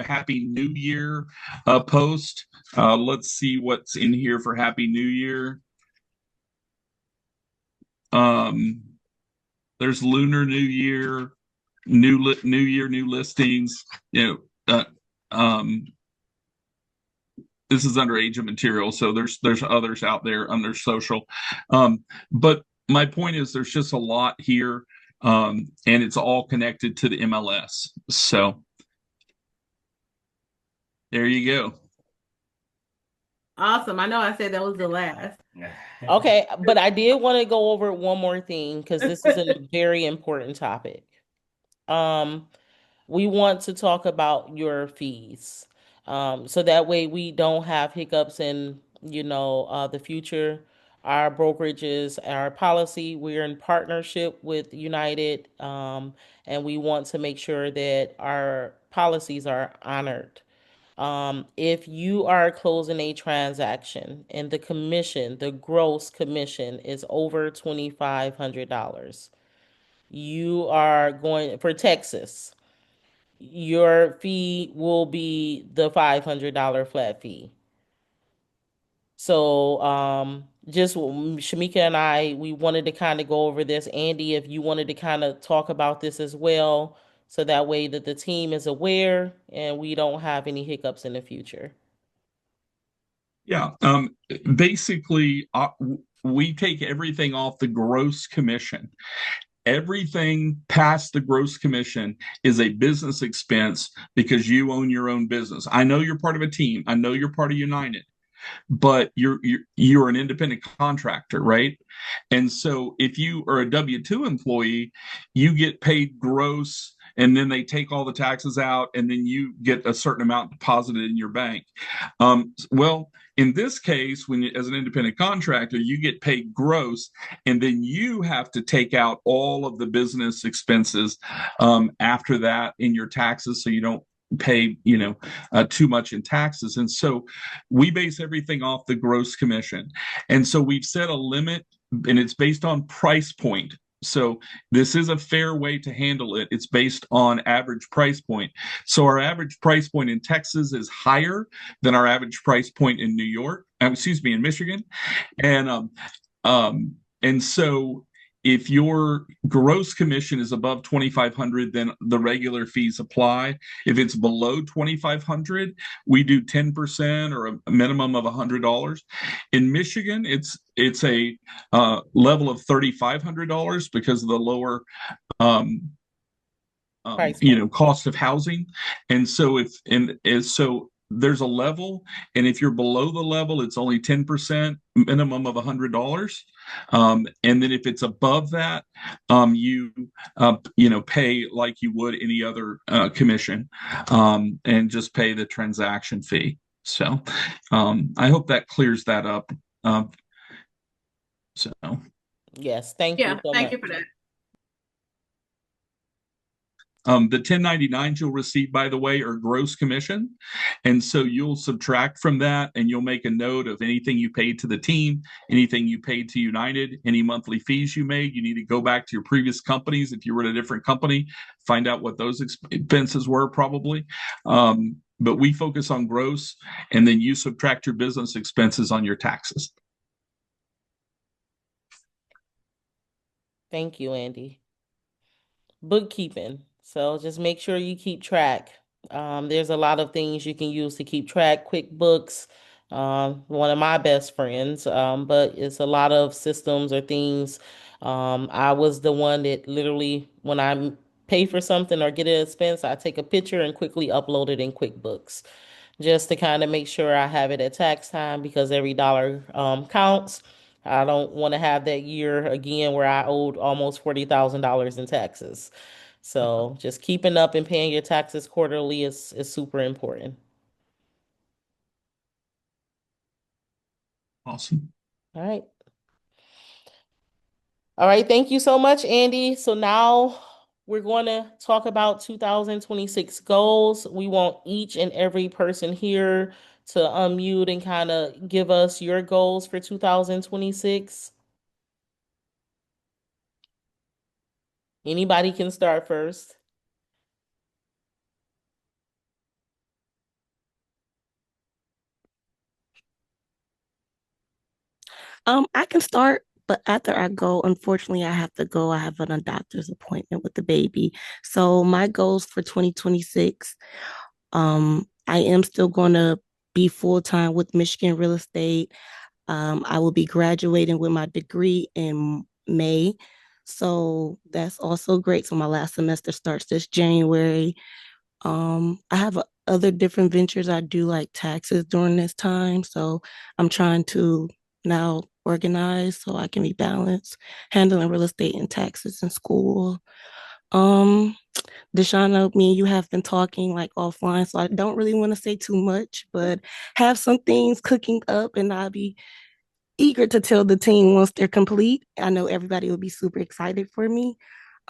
Happy New Year post, let's see what's in here for Happy New Year. There's Lunar New Year, New Year, new listings. This is under age of material, so there's others out there under social. But my point is, there's just a lot here, and it's all connected to the MLS. So there you go. Awesome. I know I said that was the last. Okay, but I did want to go over one more thing, because this is a very important topic. We want to talk about your fees, so that way we don't have hiccups in, the future. Our brokerages, our policy, we're in partnership with United, and we want to make sure that our policies are honored. If you are closing a transaction and the gross commission is over $2,500, you are going for Texas, your fee will be the $500 flat fee. So, just Shamika and I, we wanted to kind of go over this. Andy, if you wanted to kind of talk about this as well, so that way that the team is aware and we don't have any hiccups in the future. Yeah. Basically, we take everything off the gross commission. Everything past the gross commission is a business expense because you own your own business. I know you're part of a team. I know you're part of United, but you're an independent contractor, right? And so if you are a W-2 employee, you get paid gross, and then they take all the taxes out, and then you get a certain amount deposited in your bank. Well, in this case, as an independent contractor, you get paid gross, and then you have to take out all of the business expenses after that in your taxes, so you don't pay too much in taxes. And so we base everything off the gross commission. And so we've set a limit, and it's based on price point. So this is a fair way to handle it. It's based on average price point. So our average price point in Texas is higher than our average price point in in Michigan. And so if your gross commission is above $2,500, then the regular fees apply. If it's below $2,500, we do 10% or a minimum of $100. In Michigan, it's a level of $3,500 because of the lower cost of housing. And so so there's a level, and if you're below the level, it's only 10%, minimum of $100. And then if it's above that, you pay like you would any other commission, and just pay the transaction fee. So I hope that clears that up. Yes, thank you so thank much. you for that. The 1099s you'll receive, by the way, are gross commission. And so you'll subtract from that and you'll make a note of anything you paid to the team, anything you paid to United, any monthly fees you made. You need to go back to your previous companies. If you were at a different company, find out what those expenses were probably. But we focus on gross, and then you subtract your business expenses on your taxes. Thank you, Andy. Bookkeeping. So just make sure you keep track. There's a lot of things you can use to keep track. QuickBooks, one of my best friends, but it's a lot of systems or things. I was the one that literally, when I pay for something or get an expense, I take a picture and quickly upload it in QuickBooks just to kind of make sure I have it at tax time because every dollar counts. I don't want to have that year again where I owed almost $40,000 in taxes. So just keeping up and paying your taxes quarterly is super important. Awesome. All right. All right. Thank you so much, Andy. So now we're going to talk about 2026 goals. We want each and every person here to unmute and kind of give us your goals for 2026. Anybody can start first. I can start, but after I go, unfortunately, I have to go. I have a doctor's appointment with the baby. So my goals for 2026, I am still going to be full-time with Michigan Real Estate. I will be graduating with my degree in May. So that's also great. So my last semester starts this January. I have other different ventures. I do like taxes during this time. So I'm trying to now organize so I can be balanced, handling real estate and taxes in school. Deshauna, me and you have been talking like offline, so I don't really want to say too much, but have some things cooking up and I'll be eager to tell the team once they're complete. I know everybody will be super excited for me.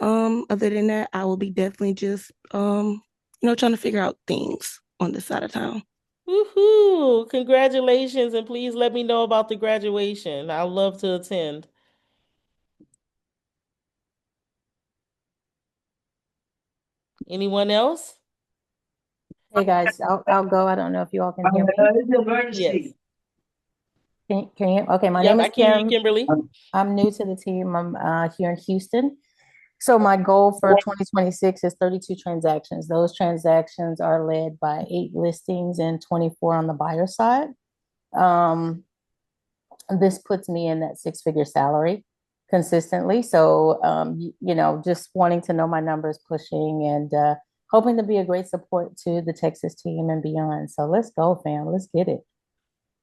Other than that, I will be definitely just trying to figure out things on this side of town. Woohoo! Congratulations, and please let me know about the graduation. I'd love to attend. Anyone else? Hey guys, I'll go. I don't know if you all can hear me. Yes. Can you? Okay, my Yep, name I is can hear Kim. you, Kimberly. I'm new to the team. I'm here in Houston. So my goal for 2026 is 32 transactions. Those transactions are led by 8 listings and 24 on the buyer side. This puts me in that 6-figure salary consistently. So, just wanting to know my numbers, pushing, and hoping to be a great support to the Texas team and beyond. So let's go, fam. Let's get it.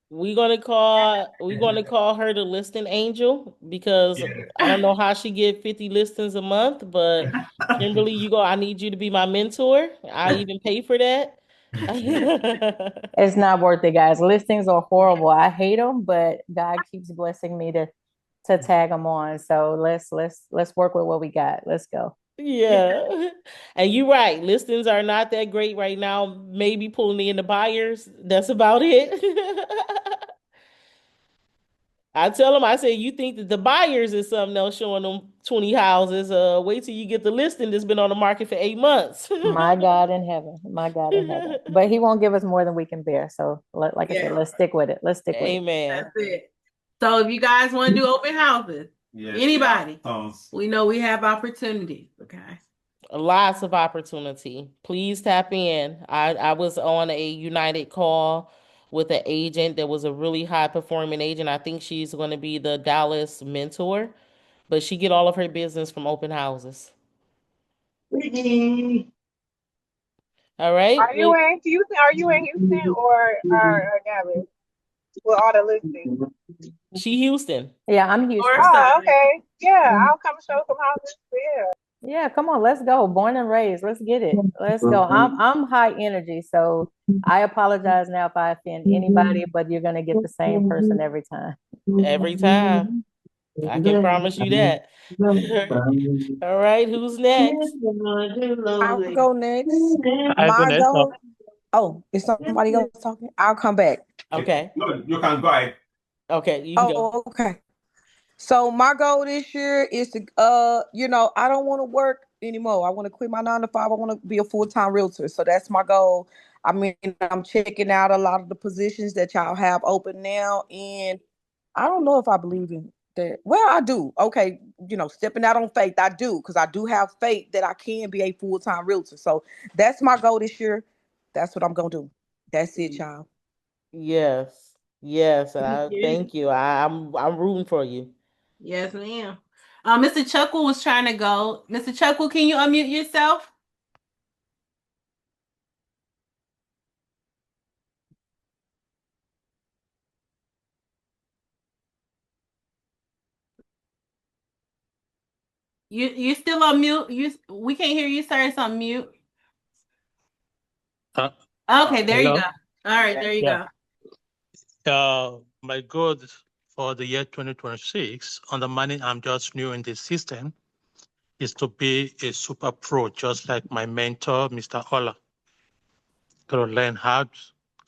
We're gonna call her the listing angel because I don't know how she get 50 listings a month, but Kimberly, I need you to be my mentor. I even pay for that. It's not worth it, guys. Listings are horrible. I hate them, but God keeps blessing me to tag them on. So let's work with what we got. Let's go. Yeah. And you're right. Listings are not that great right now. Maybe pulling in the buyers. That's about it. I tell them, I say, you think that the buyers is something else showing them 20 houses. Wait till you get the listing that's been on the market for 8 months. My God in heaven. My God in heaven. But he won't give us more than we can bear. So like I said, let's stick with it. Let's stick with it. Amen. That's it. So if you guys want to do open houses, anybody, we know we have opportunities. Okay. Lots of opportunity. Please tap in. I was on a United call with an agent that was a really high performing agent. I think she's going to be the Dallas mentor, but she get all of her business from open houses. All right. Are you in Houston? Are you in Houston or Dallas with all the listings? She Houston. Yeah, I'm Houston. Oh, okay. Yeah, I'll come show some houses. Yeah. Yeah, come on, let's go. Born and raised. Let's get it. Let's go. I'm high energy, so I apologize now if I offend anybody, but you're gonna get the same person every time. Every time. I can promise you that. All right, who's next? I'll go next. My goal. Oh, is somebody else talking? I'll come back. Okay. No, you can go ahead. Okay, you can go. Oh, okay. So my goal this year is to, I don't want to work anymore. I want to quit my 9 to 5. I want to be a full-time realtor. So that's my goal. I mean, I'm checking out a lot of the positions that y'all have open now, and I don't know if I believe in that. Well, I do. Okay, stepping out on faith, I do, because I do have faith that I can be a full-time realtor. So that's my goal this year. That's what I'm gonna do. That's it, y'all. Yes. Yes. Thank you. Thank you. I'm rooting for you. Yes, ma'am. Mr. Chuckle was trying to go. Mr. Chuckle, can you unmute yourself? You still on mute? We can't hear you, sir. It's on mute. Okay, there you Hello? go. All right, there you Yeah. go. My goal for the year 2026, understanding I'm just new in this system, is to be a super pro, just like my mentor, Mr. Ola. To learn how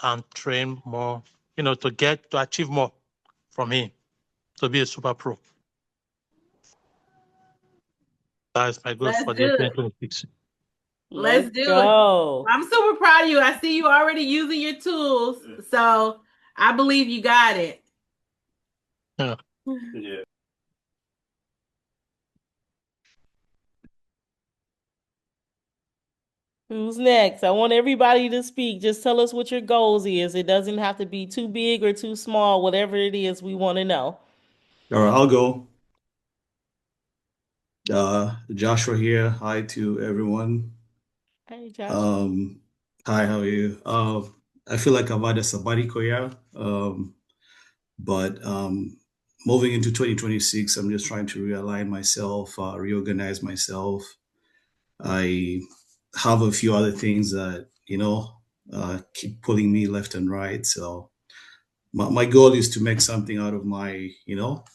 and train more, to achieve more from him, to be a super pro. That's my goal Let's for the year do it. 2026. Let's do go. it. I'm super proud of you. I see you already using your tools. So I believe you got it. Yeah. Yeah. Who's next? I want everybody to speak. Just tell us what your goals is. It doesn't have to be too big or too small. Whatever it is, we want to know. All right, I'll go. Joshua here. Hi to everyone. Hey, Josh. Hi, how are you? I feel like I've had a sabbatical year. But moving into 2026, I'm just trying to realign myself, reorganize myself. I have a few other things that, keep pulling me left and right. So my goal is to make something out of my,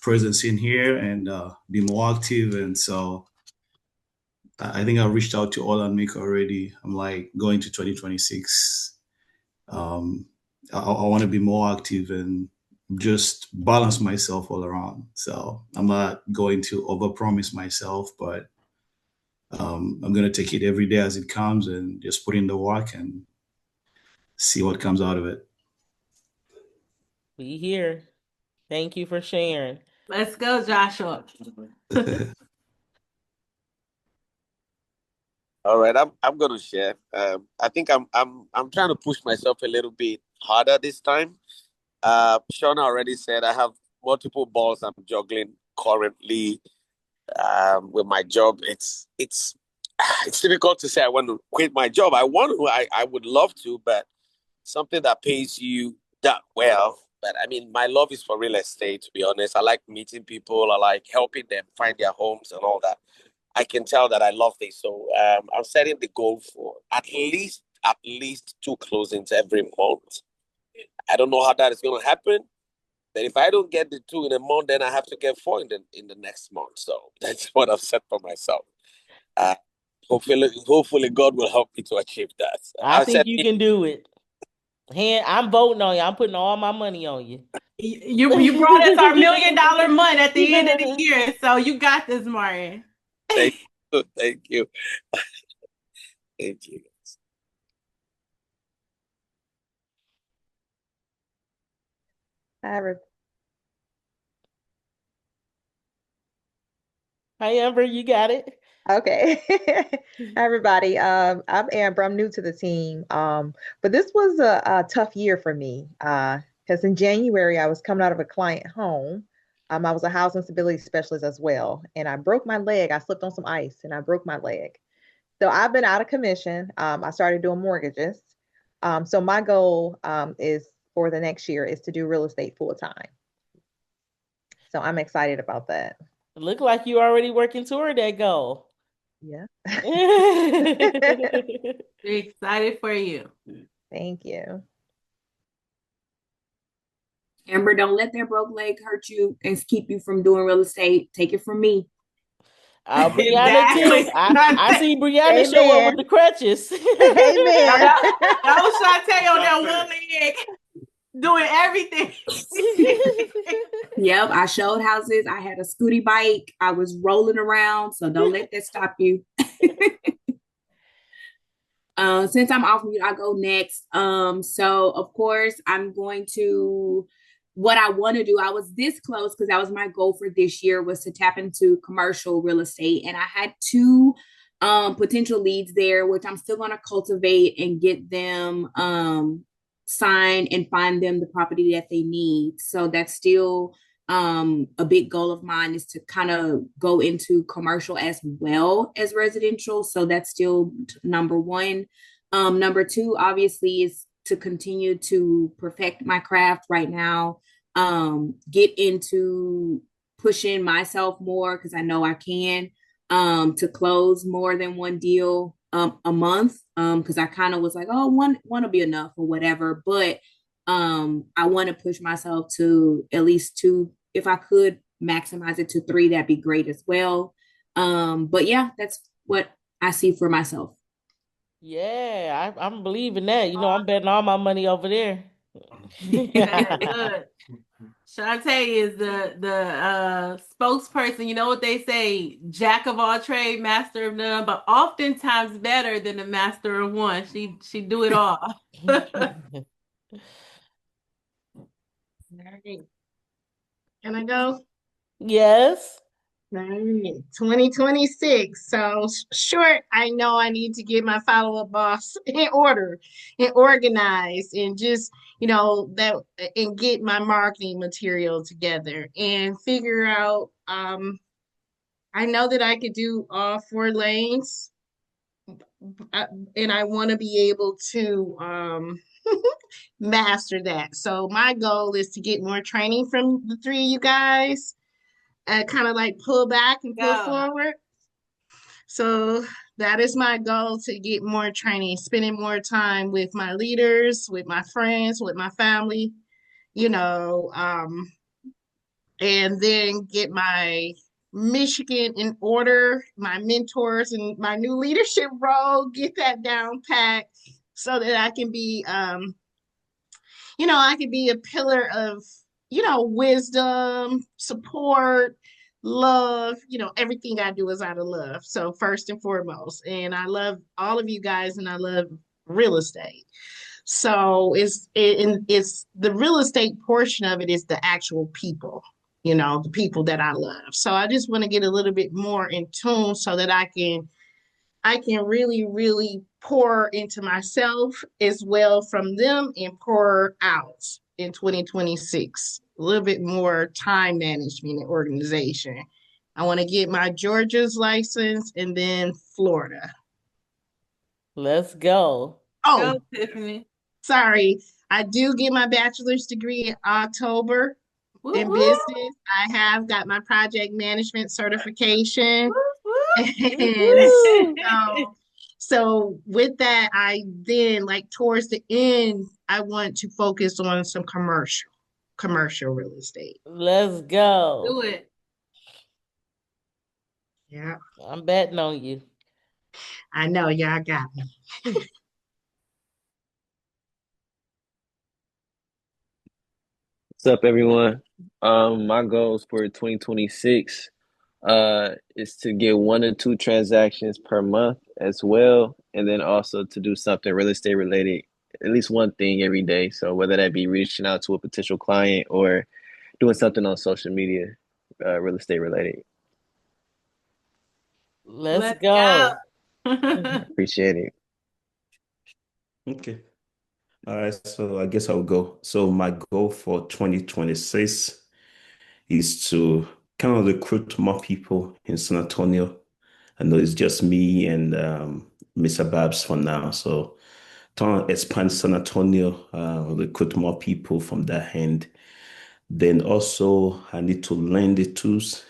presence in here and be more active. And so I think I reached out to all and Mick already. I'm like going to 2026. I want to be more active and just balance myself all around. So I'm not going to overpromise myself, but I'm going to take it every day as it comes and just put in the work and see what comes out of it. We here. Thank you for sharing. Let's go, Joshua. All right, I'm gonna share. I think I'm trying to push myself a little bit harder this time. Shauna already said I have multiple balls I'm juggling currently. With my job, it's difficult to say I want to quit my job. I would love to, but something that pays you that well. But I mean, my love is for real estate, to be honest. I like meeting people. I like helping them find their homes and all that. I can tell that I love this. So I'm setting the goal for at least 2 closings every month. I don't know how that is going to happen, but if I don't get the 2 in a month, then I have to get 4 in the next month. So that's what I've set for myself. Hopefully, God will help me to achieve that. I think you can do it. I'm voting on you. I'm putting all my money on you. You brought us our $1 million month at the end of the year, so you got this, Martin. Thank you. Thank you. Thank you. Hi, Amber, you got it. Okay. Hi, everybody. I'm Amber. I'm new to the team. But this was a tough year for me. Because in January, I was coming out of a client home. I was a housing stability specialist as well. And I broke my leg. I slipped on some ice and I broke my leg. So I've been out of commission. I started doing mortgages. So my goal is for the next year is to do real estate full time. So I'm excited about that. Look like you already working toward that goal. Yeah. We're excited for you. Thank you. Amber, don't let that broke leg hurt you and keep you from doing real estate. Take it from me. Brianna too. Exactly. I see Brianna show up with Amen. the crutches. Amen. That was Shantae on that one leg doing everything. Yep, I showed houses. I had a scooty bike. I was rolling around. So don't let that stop you. Since I'm off mute, I'll go next. So of course I'm going to what I want to do. I was this close because that was my goal for this year was to tap into commercial real estate. And I had two potential leads there, which I'm still going to cultivate and get them signed and find them the property that they need. So that's still a big goal of mine is to kind of go into commercial as well as residential. So that's still number one. Number two, obviously, is to continue to perfect my craft right now, get into pushing myself more because I know I can, to close more than one deal a month. Because I kind of was like, oh, one will be enough or whatever. But I want to push myself to at least two. If I could maximize it to three, that'd be great as well. But yeah, that's what I see for myself. Yeah, I'm believing that. I'm betting all my money over there. That's good. Shantae is the spokesperson. You know what they say, jack of all trade, master of none, but oftentimes better than the master of one. She do it all. Can I go? Yes. All right, 2026. So short, I know I need to get my follow-up boss in order and organized and just, that and get my marketing material together and figure out I know that I could do all 4 lanes, and I want to be able to master that. So my goal is to get more training from the three of you guys, kind of like pull back and pull forward. So that is my goal, to get more training, spending more time with my leaders, with my friends, with my family, and then get my Michigan in order, my mentors and my new leadership role, get that down pat so that I can be, I can be a pillar of, wisdom, support, love. Everything I do is out of love. So first and foremost, and I love all of you guys, and I love real estate. So it's the real estate portion of it is the actual people, the people that I love. So I just want to get a little bit more in tune so that I can really, really pour into myself as well from them and pour out in 2026. A little bit more time management and organization. I want to get my Georgia's license and then Florida. Let's go. Oh, Go, Tiffany. Sorry. I do get my bachelor's degree in October in business. I have got my project management certification. And so with that, I then, like, towards the end, I want to focus on some commercial real estate. Let's go. Do it. Yeah. I'm betting on you. I know y'all got me. What's up, everyone? My goals for 2026 is to get 1 or 2 transactions per month as well, and then also to do something real estate related, at least one thing every day. So whether that be reaching out to a potential client or doing something on social media, real estate related. Let's go. Appreciate it. Okay. All right, so I guess I'll go. So my goal for 2026 is to kind of recruit more people in San Antonio. I know it's just me and Mr. Babs for now. So trying to expand San Antonio, recruit more people from that end. Then also I need to learn the tools.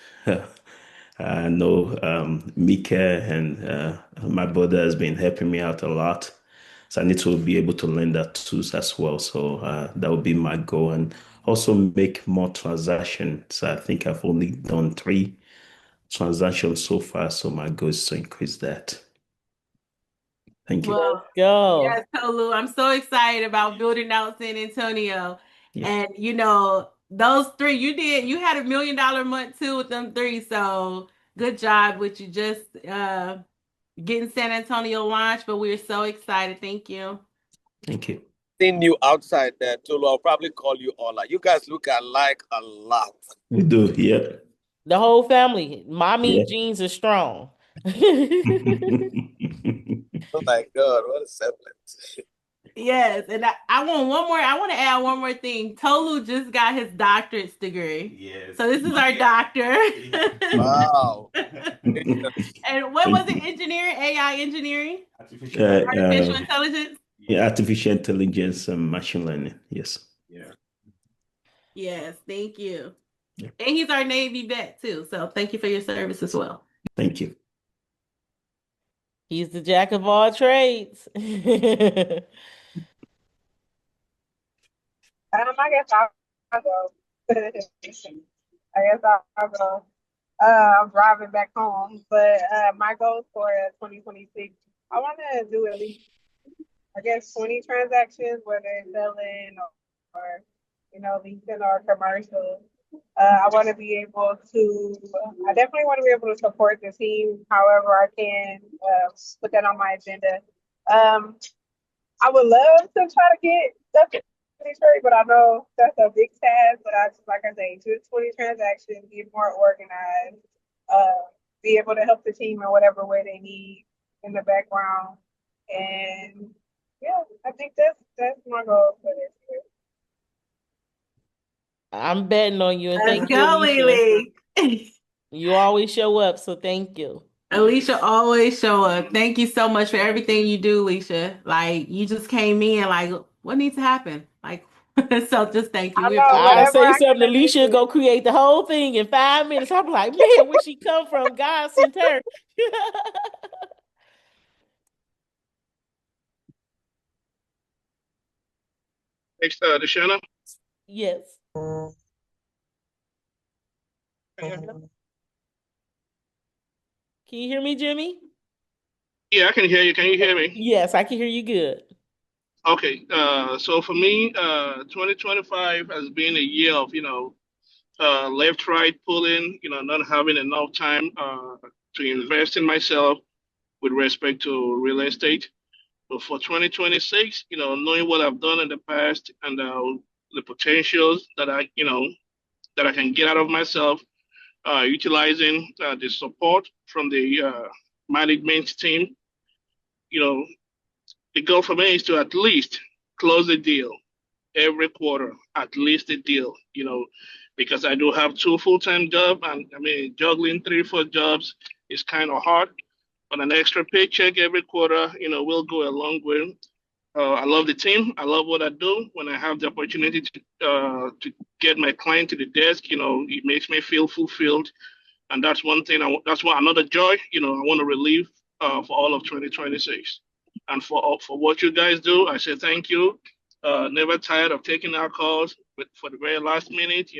I know Mika and my brother has been helping me out a lot. So I need to be able to learn that tools as well. So that would be my goal. And also make more transactions. So I think I've only done 3 transactions so far. So my goal is to increase that. Thank you. Well, Go. yes, Tolu, I'm so excited about building out San Antonio. Yeah. And those 3, you had $1 million month too with them 3. So good job with you just getting San Antonio launched, but we're so excited. Thank you. Thank you. Seeing you outside there, Tolu, I'll probably call you Ola. You guys look alike a lot. We do, yeah. The whole family. Mommy Yeah. genes are strong. Oh my God, what a semblance. Yes, and I want one more. I want to add one more thing. Tolu just got his doctorate's degree. Yes. So this is our doctor. Wow. And what was it? Engineering, AI engineering, Artificial artificial intelligence. Yeah, artificial intelligence and machine learning. Yes. Yeah. Yes, thank you. Yeah. And he's our Navy vet too. So thank you for your service as well. Thank you. He's the jack of all trades. I guess I'll go. I guess I'll go. I'm driving back home, but my goals for 2026, I want to do at least, I guess, 20 transactions, whether it's selling or leasing or commercial. I want to be able to, I definitely want to be able to support the team however I can, put that on my agenda. I would love to try to get stuff in Detroit, but I know that's a big task. But I just, like I say, do 20 transactions, get more organized, be able to help the team in whatever way they need in the background. And yeah, I think that's my goal for this year. I'm betting on you, and Let's thank you, go, Alicia. Lily. You always show up, so thank you. Alicia always show up. Thank you so much for everything you do, Alicia. Like you just came in, like what needs to happen? Like so just thank you. I We know appreciate I whatever say I can something, Alicia assist go with. create the whole thing in 5 minutes. I'm like, man, where she come from? God sent her. Next, Deshana. Yes. Can you hear me, Jimmy? Yeah, I can hear you. Can you hear me? Yes, I can hear you good. Okay. So for me, 2025 has been a year of, left, right, pulling, not having enough time to invest in myself with respect to real estate. But for 2026, knowing what I've done in the past and the potentials that I can get out of myself, utilizing the support from the management team, you know, the goal for me is to at least close the deal every quarter, at least a deal, because I do have 2 full-time jobs, and I mean, juggling 3, 4 jobs is kind of hard. But an extra paycheck every quarter, will go a long way. I love the team. I love what I do. When I have the opportunity to get my client to the desk, it makes me feel fulfilled, and that's one thing. That's one another joy. I want to relieve for all of 2026, and for what you guys do. I say thank you. Never tired of taking our calls, but for the very last minute,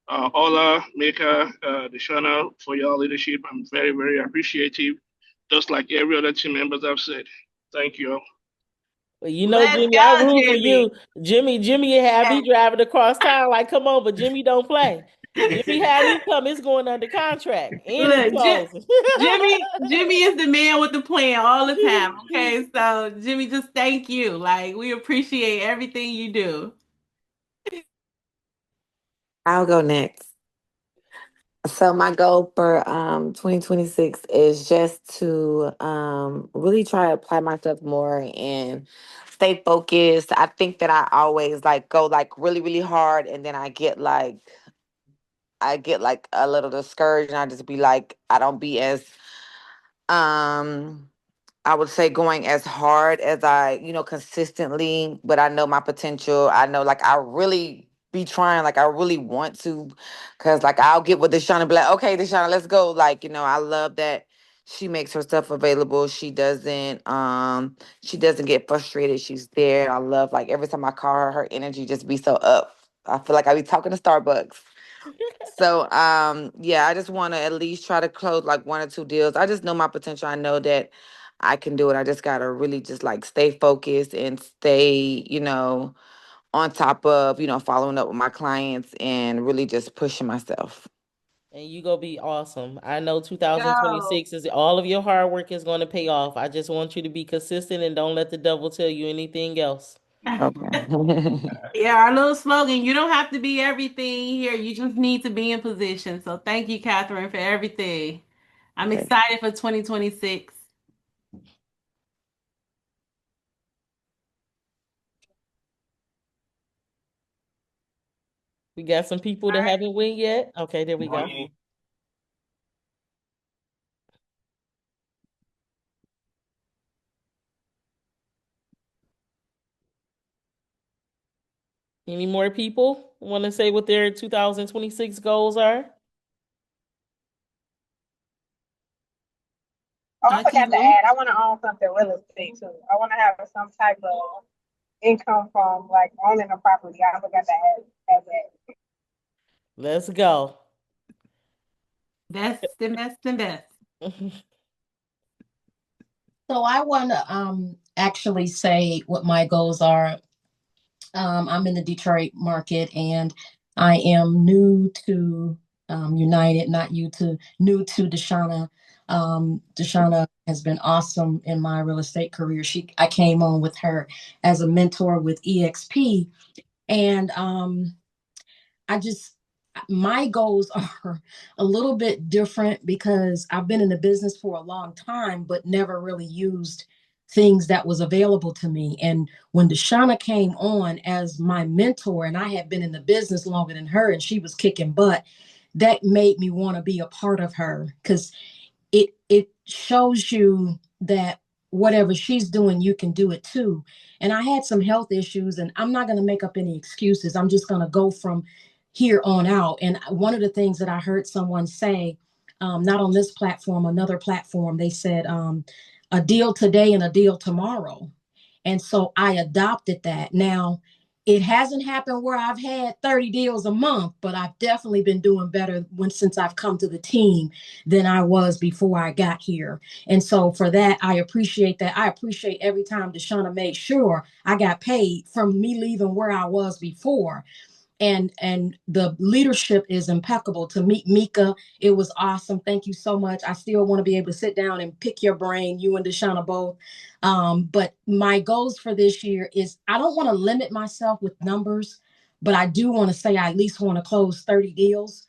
Ola, Mika, Deshana, for your leadership. I'm very, very appreciative, just like every other team members have said. Thank you. Well, Let's Jimmy, I go, root for Jimmy. you. Jimmy had me driving across town like, come on, but Jimmy don't play. Jimmy had me come. It's going under contract and it's Look, closing. Jimmy is the man with the plan all the time. Okay, so Jimmy, just thank you. Like we appreciate everything you do. I'll go next. So my goal for 2026 is just to really try to apply myself more and stay focused. I think that I always like go like really, really hard and then I get like a little discouraged and I just be like I don't be as um I would say going as hard as consistently, but I know my potential. I know like I really be trying, like I really want to, cause like I'll get with Deshauna and be like, okay, Deshauna, let's go. Like, I love that she makes her stuff available. She doesn't get frustrated. She's there. I love like every time I call her, her energy just be so up. I feel like I be talking to Starbucks. So yeah, I just want to at least try to close like 1 or 2 deals. I just know my potential. I know that I can do it. I just gotta really just like stay focused and stay, on top of, following up with my clients and really just pushing myself. And you gonna be awesome. I know Go. 2026 is all of your hard work is gonna pay off. I just want you to be consistent and don't let the devil tell you anything else. Okay. Yeah, our little slogan, you don't have to be everything here. You just need to be in position. So thank you, Catherine, for everything. I'm Okay. excited for 2026. We got some people that haven't went yet. Okay, there we go. Any more people want to say what their 2026 goals are? Oh, I forgot to add. I want to own something real estate too. I want to have some type of income from like owning a property. I forgot to add that. Let's go. Best and best and best. So I want to actually say what my goals are. I'm in the Detroit market and I am new to United, not new to Deshauna. Deshauna has been awesome in my real estate career. I came on with her as a mentor with EXP, and I just my goals are a little bit different because I've been in the business for a long time, but never really used things that was available to me. And when Deshauna came on as my mentor, and I had been in the business longer than her, and she was kicking butt, that made me want to be a part of her because it shows you that whatever she's doing, you can do it too. And I had some health issues, and I'm not going to make up any excuses. I'm just going to go from here on out. And one of the things that I heard someone say, not on this platform, another platform, they said, a deal today and a deal tomorrow. And so I adopted that. Now, it hasn't happened where I've had 30 deals a month, but I've definitely been doing better since I've come to the team than I was before I got here. And so for that, I appreciate that. I appreciate every time Deshauna made sure I got paid from me leaving where I was before. And the leadership is impeccable. To meet Mika, it was awesome. Thank you so much. I still want to be able to sit down and pick your brain, you and Deshauna both. But my goals for this year is I don't want to limit myself with numbers, but I do want to say I at least want to close 30 deals.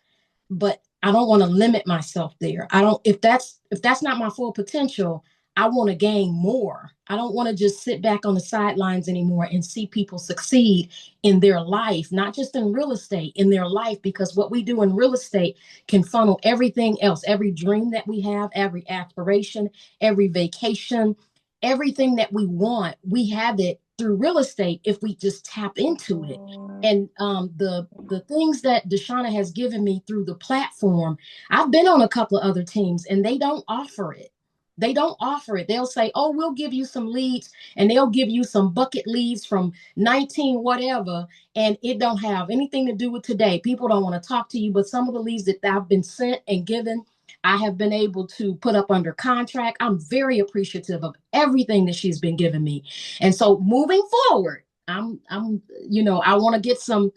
But I don't want to limit myself there. I don't, if that's not my full potential, I want to gain more. I don't want to just sit back on the sidelines anymore and see people succeed in their life, not just in real estate, in their life, because what we do in real estate can funnel everything else, every dream that we have, every aspiration, every vacation, everything that we want. We have it through real estate if we just tap into it. And the things that Deshauna has given me through the platform, I've been on a couple of other teams and they don't offer it. They don't offer it. They'll say, oh, we'll give you some leads, and they'll give you some bucket leads from 19 whatever, and it don't have anything to do with today. People don't want to talk to you, but some of the leads that I've been sent and given, I have been able to put up under contract. I'm very appreciative of everything that she's been giving me. And so moving forward, I'm I want to get some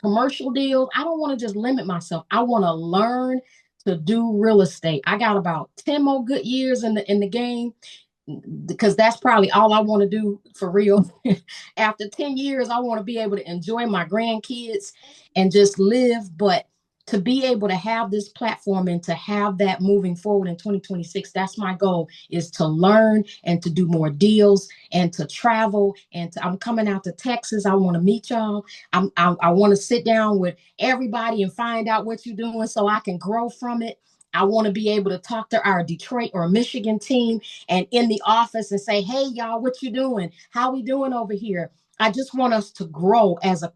commercial deals. I don't want to just limit myself. I want to learn to do real estate. I got about 10 more good years in the game, because that's probably all I want to do for real. After 10 years, I want to be able to enjoy my grandkids and just live. But to be able to have this platform and to have that moving forward in 2026, that's my goal, is to learn and to do more deals and to travel. And I'm coming out to Texas. I want to meet y'all. I want to sit down with everybody and find out what you're doing so I can grow from it. I want to be able to talk to our Detroit or Michigan team and in the office and say, hey, y'all, what you doing? How we doing over here? I just want us to grow as a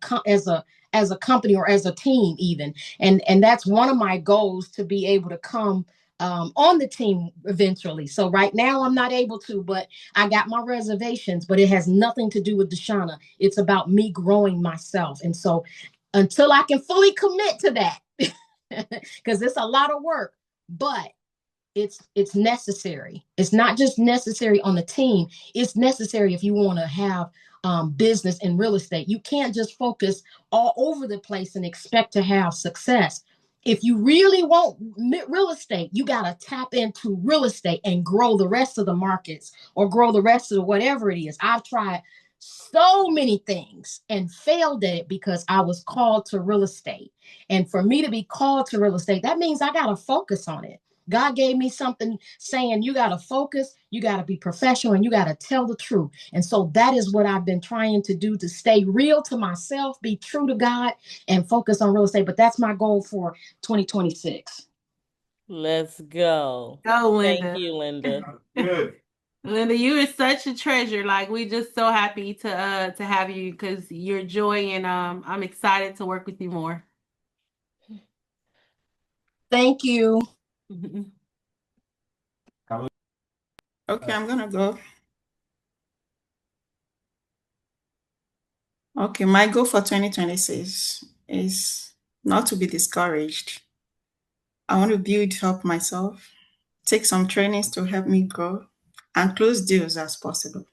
company or as a team even. And that's one of my goals, to be able to come on the team eventually. So right now I'm not able to, but I got my reservations, but it has nothing to do with Deshauna. It's about me growing myself. And so until I can fully commit to that, because it's a lot of work, but it's necessary. It's not just necessary on the team. It's necessary if you want to have business in real estate. You can't just focus all over the place and expect to have success. If you really want real estate, you got to tap into real estate and grow the rest of the markets or grow the rest of whatever it is. I've tried so many things and failed at it because I was called to real estate. And for me to be called to real estate, that means I got to focus on it. God gave me something saying you got to focus, you got to be professional, and you got to tell the truth. And so that is what I've been trying to do, to stay real to myself, be true to God, and focus on real estate. But that's my goal for 2026. Let's go. Go, Linda. Thank you, Linda. Good. Linda, you are such a treasure. Like, we just so happy to have you because you're joy, and I'm excited to work with you more. Thank you. Okay, I'm gonna go. Okay, my goal for 2026 is not to be discouraged. I want to build up myself, take some trainings to help me grow, and close deals as possible.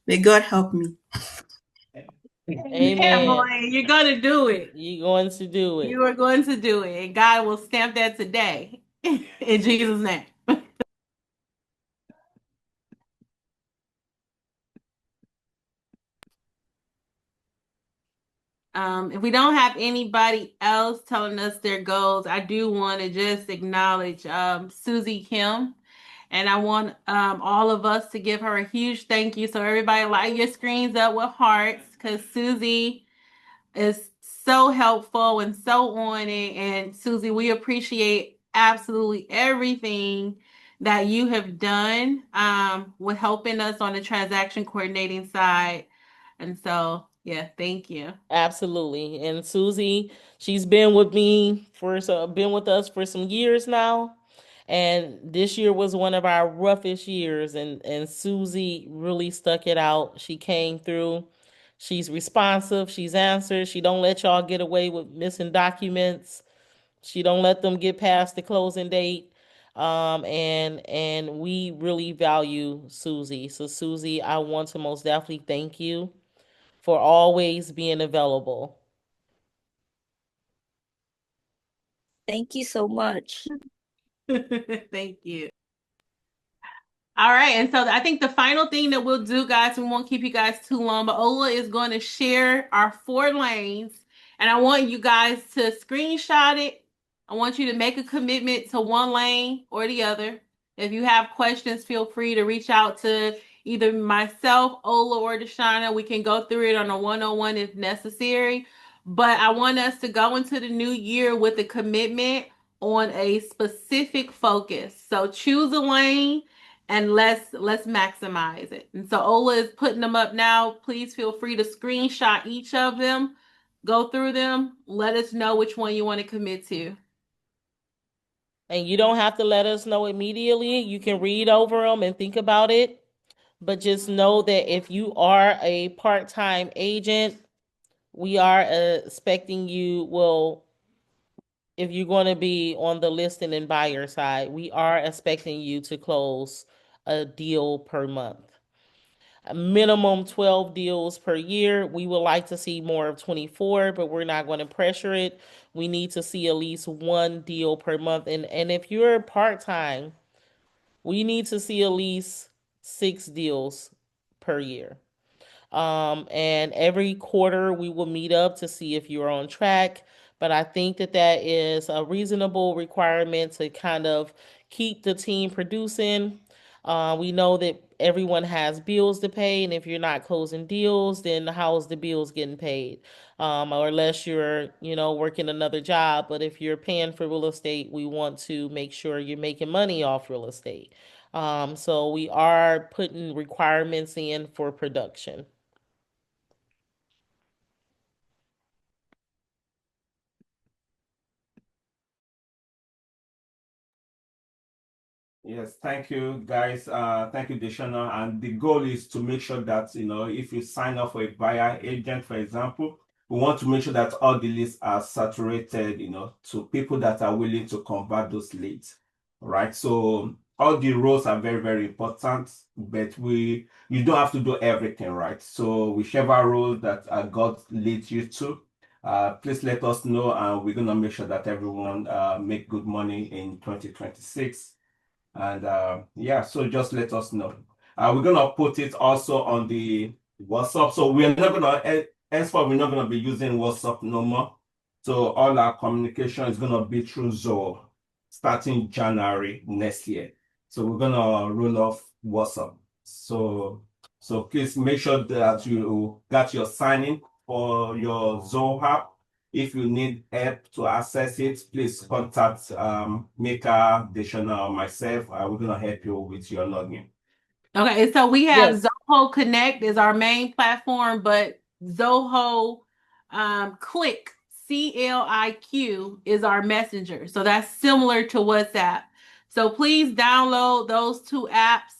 May God help me. Amen. Boy, you're going to do it. You're going to do it. You are going to do it. And God will stamp that today. In Jesus' name. If we don't have anybody else telling us their goals, I do want to just acknowledge Susie Kim. And I want all of us to give her a huge thank you. So everybody light your screens up with hearts, because Susie is so helpful and so on it. And Susie, we appreciate absolutely everything that you have done with helping us on the transaction coordinating side. And so, yeah, thank you. Absolutely. And Susie, she's been with me been with us for some years now. And this year was one of our roughest years, and Susie really stuck it out. She came through. She's responsive, she's answered. She don't let y'all get away with missing documents. She don't let them get past the closing date. And we really value Susie. So Susie, I want to most definitely thank you for always being available. Thank you so much. Thank you. All right, and so I think the final thing that we'll do, guys, we won't keep you guys too long, but Ola is going to share our 4 lanes, and I want you guys to screenshot it. I want you to make a commitment to one lane or the other. If you have questions, feel free to reach out to either myself, Ola, or Deshauna. We can go through it on a one-on-one if necessary. But I want us to go into the new year with a commitment on a specific focus. So choose a lane and let's maximize it. And so Ola is putting them up now. Please feel free to screenshot each of them, go through them, let us know which one you want to commit to. And you don't have to let us know immediately. You can read over them and think about it. But just know that if you are a part-time agent, we are expecting you, well, if you're going to be on the listing and buyer side, we are expecting you to close a deal per month. A minimum 12 deals per year. We would like to see more of 24, but we're not going to pressure it. We need to see at least 1 deal per month. And if you're part-time, we need to see at least 6 deals per year. And every quarter we will meet up to see if you're on track. But I think that that is a reasonable requirement to kind of keep the team producing. We know that everyone has bills to pay, and if you're not closing deals, then how's the bills getting paid? Or unless you're, working another job. But if you're paying for real estate, we want to make sure you're making money off real estate. So we are putting requirements in for production. Yes, thank you, guys. Thank you, Deshana. And the goal is to make sure that, if you sign up for a buyer agent, for example, we want to make sure that all the leads are saturated, to people that are willing to convert those leads, right? So all the roles are very, very important, but you don't have to do everything, right? So whichever role that God leads you to, please let us know, and we're gonna make sure that everyone make good money in 2026. And yeah, so just let us know. We're gonna put it also on the WhatsApp. So we're not gonna henceforth we're not gonna be using WhatsApp no more. So all our communication is gonna be through Zoho starting January next year. So we're gonna roll off WhatsApp. So please make sure that you got your sign in for your Zoho app. If you need help to access it, please contact Mika, Deshana, or myself. We're gonna help you with your login. Okay, so we have Yes. Zoho Connect is our main platform, but Zoho Click, CLIQ, is our messenger. So that's similar to WhatsApp. So please download those two apps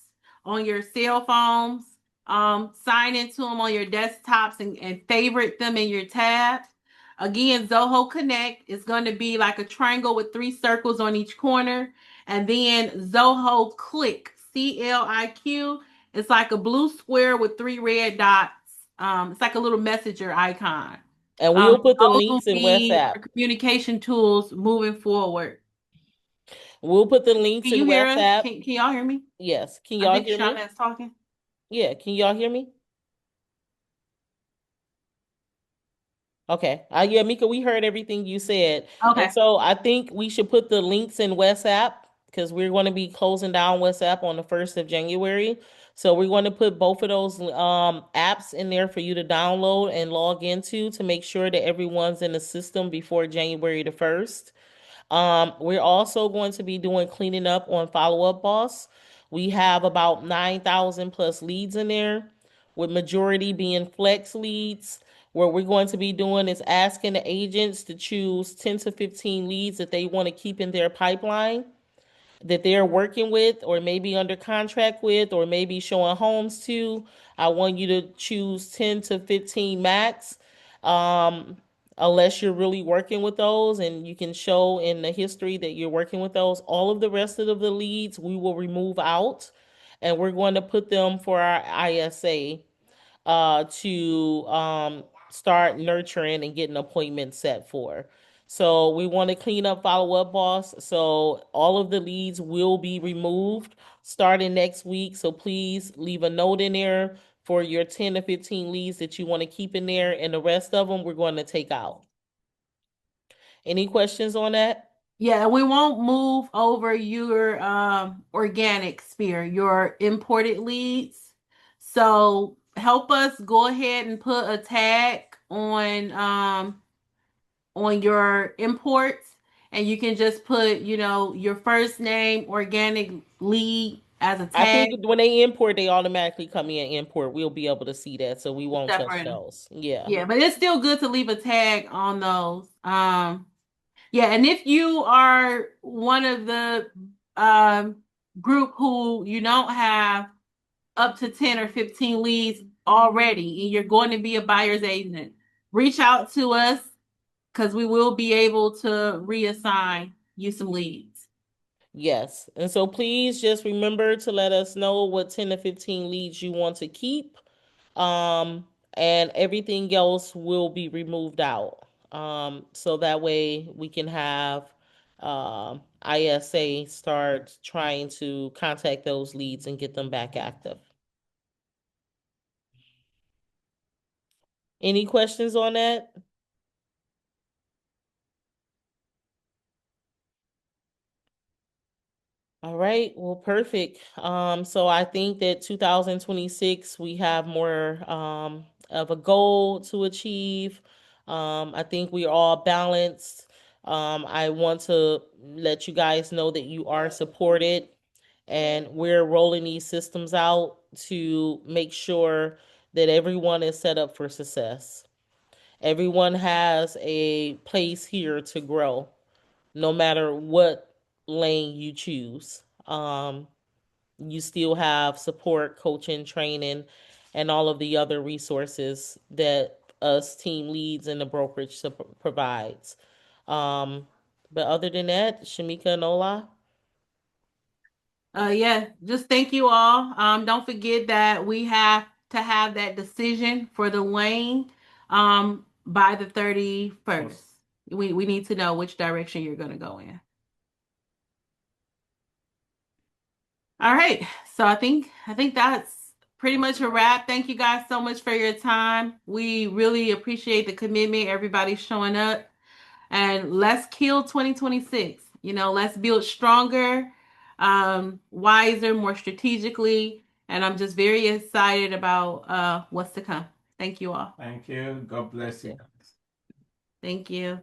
on your cell phones, sign into them on your desktops and favorite them in your tabs. Again, Zoho Connect is going to be like a triangle with three circles on each corner. And then Zoho Click, CLIQ, it's like a blue square with three red dots. It's like a little messenger icon. And we'll put the Those will links in be WhatsApp. our communication tools moving forward. We'll put the links Can in you hear us? WhatsApp. Can y'all hear me? Yes. Can I y'all think hear me? Shauna is talking. Yeah. Can y'all hear me? Okay. Yeah, Mika, we heard everything you said. Okay. And so I think we should put the links in WhatsApp because we're going to be closing down WhatsApp on the 1st of January. So we're going to put both of those apps in there for you to download and log into to make sure that everyone's in the system before January the 1st. We're also going to be doing cleaning up on Follow Up Boss. We have about 9,000 plus leads in there, with majority being flex leads. What we're going to be doing is asking the agents to choose 10 to 15 leads that they want to keep in their pipeline, that they're working with or maybe under contract with or maybe showing homes to. I want you to choose 10 to 15 max. Um, Unless you're really working with those and you can show in the history that you're working with those. All of the rest of the leads we will remove out, and we're going to put them for our ISA to start nurturing and getting appointments set for. So we want to clean up Follow Up Boss. So all of the leads will be removed starting next week. So please leave a note in there for your 10 to 15 leads that you want to keep in there, and the rest of them we're going to take out. Any questions on that? Yeah, we won't move over your organic sphere, your imported leads. So help us go ahead and put a tag on your imports, and you can just put, your first name, organic lead as a I tag. think when they import, they automatically come in import. We'll be able to see that, so we won't touch Separate them. those. Yeah. Yeah, but it's still good to leave a tag on those. Yeah, and if you are one of the group who you don't have up to 10 or 15 leads already, and you're going to be a buyer's agent, reach out to us because we will be able to reassign you some leads. Yes. And so please just remember to let us know what 10 to 15 leads you want to keep. And everything else will be removed out. So that way we can have ISA start trying to contact those leads and get them back active. Any questions on that? All right, well, perfect. So I think that 2026 we have more of a goal to achieve. I think we are all balanced. I want to let you guys know that you are supported, and we're rolling these systems out to make sure that everyone is set up for success. Everyone has a place here to grow, no matter what lane you choose. You still have support, coaching, training, and all of the other resources that us team leads and the brokerage provides. But other than that, Shamika and Ola. Yeah, just thank you all. Don't forget that we have to have that decision for the lane by the 31st. We need to know which direction you're going to go in. All right. So I think that's pretty much a wrap. Thank you guys so much for your time. We really appreciate the commitment, everybody showing up. And let's kill 2026. Let's build stronger, wiser, more strategically. And I'm just very excited about what's to come. Thank you all. Thank you. God bless you. Thank you.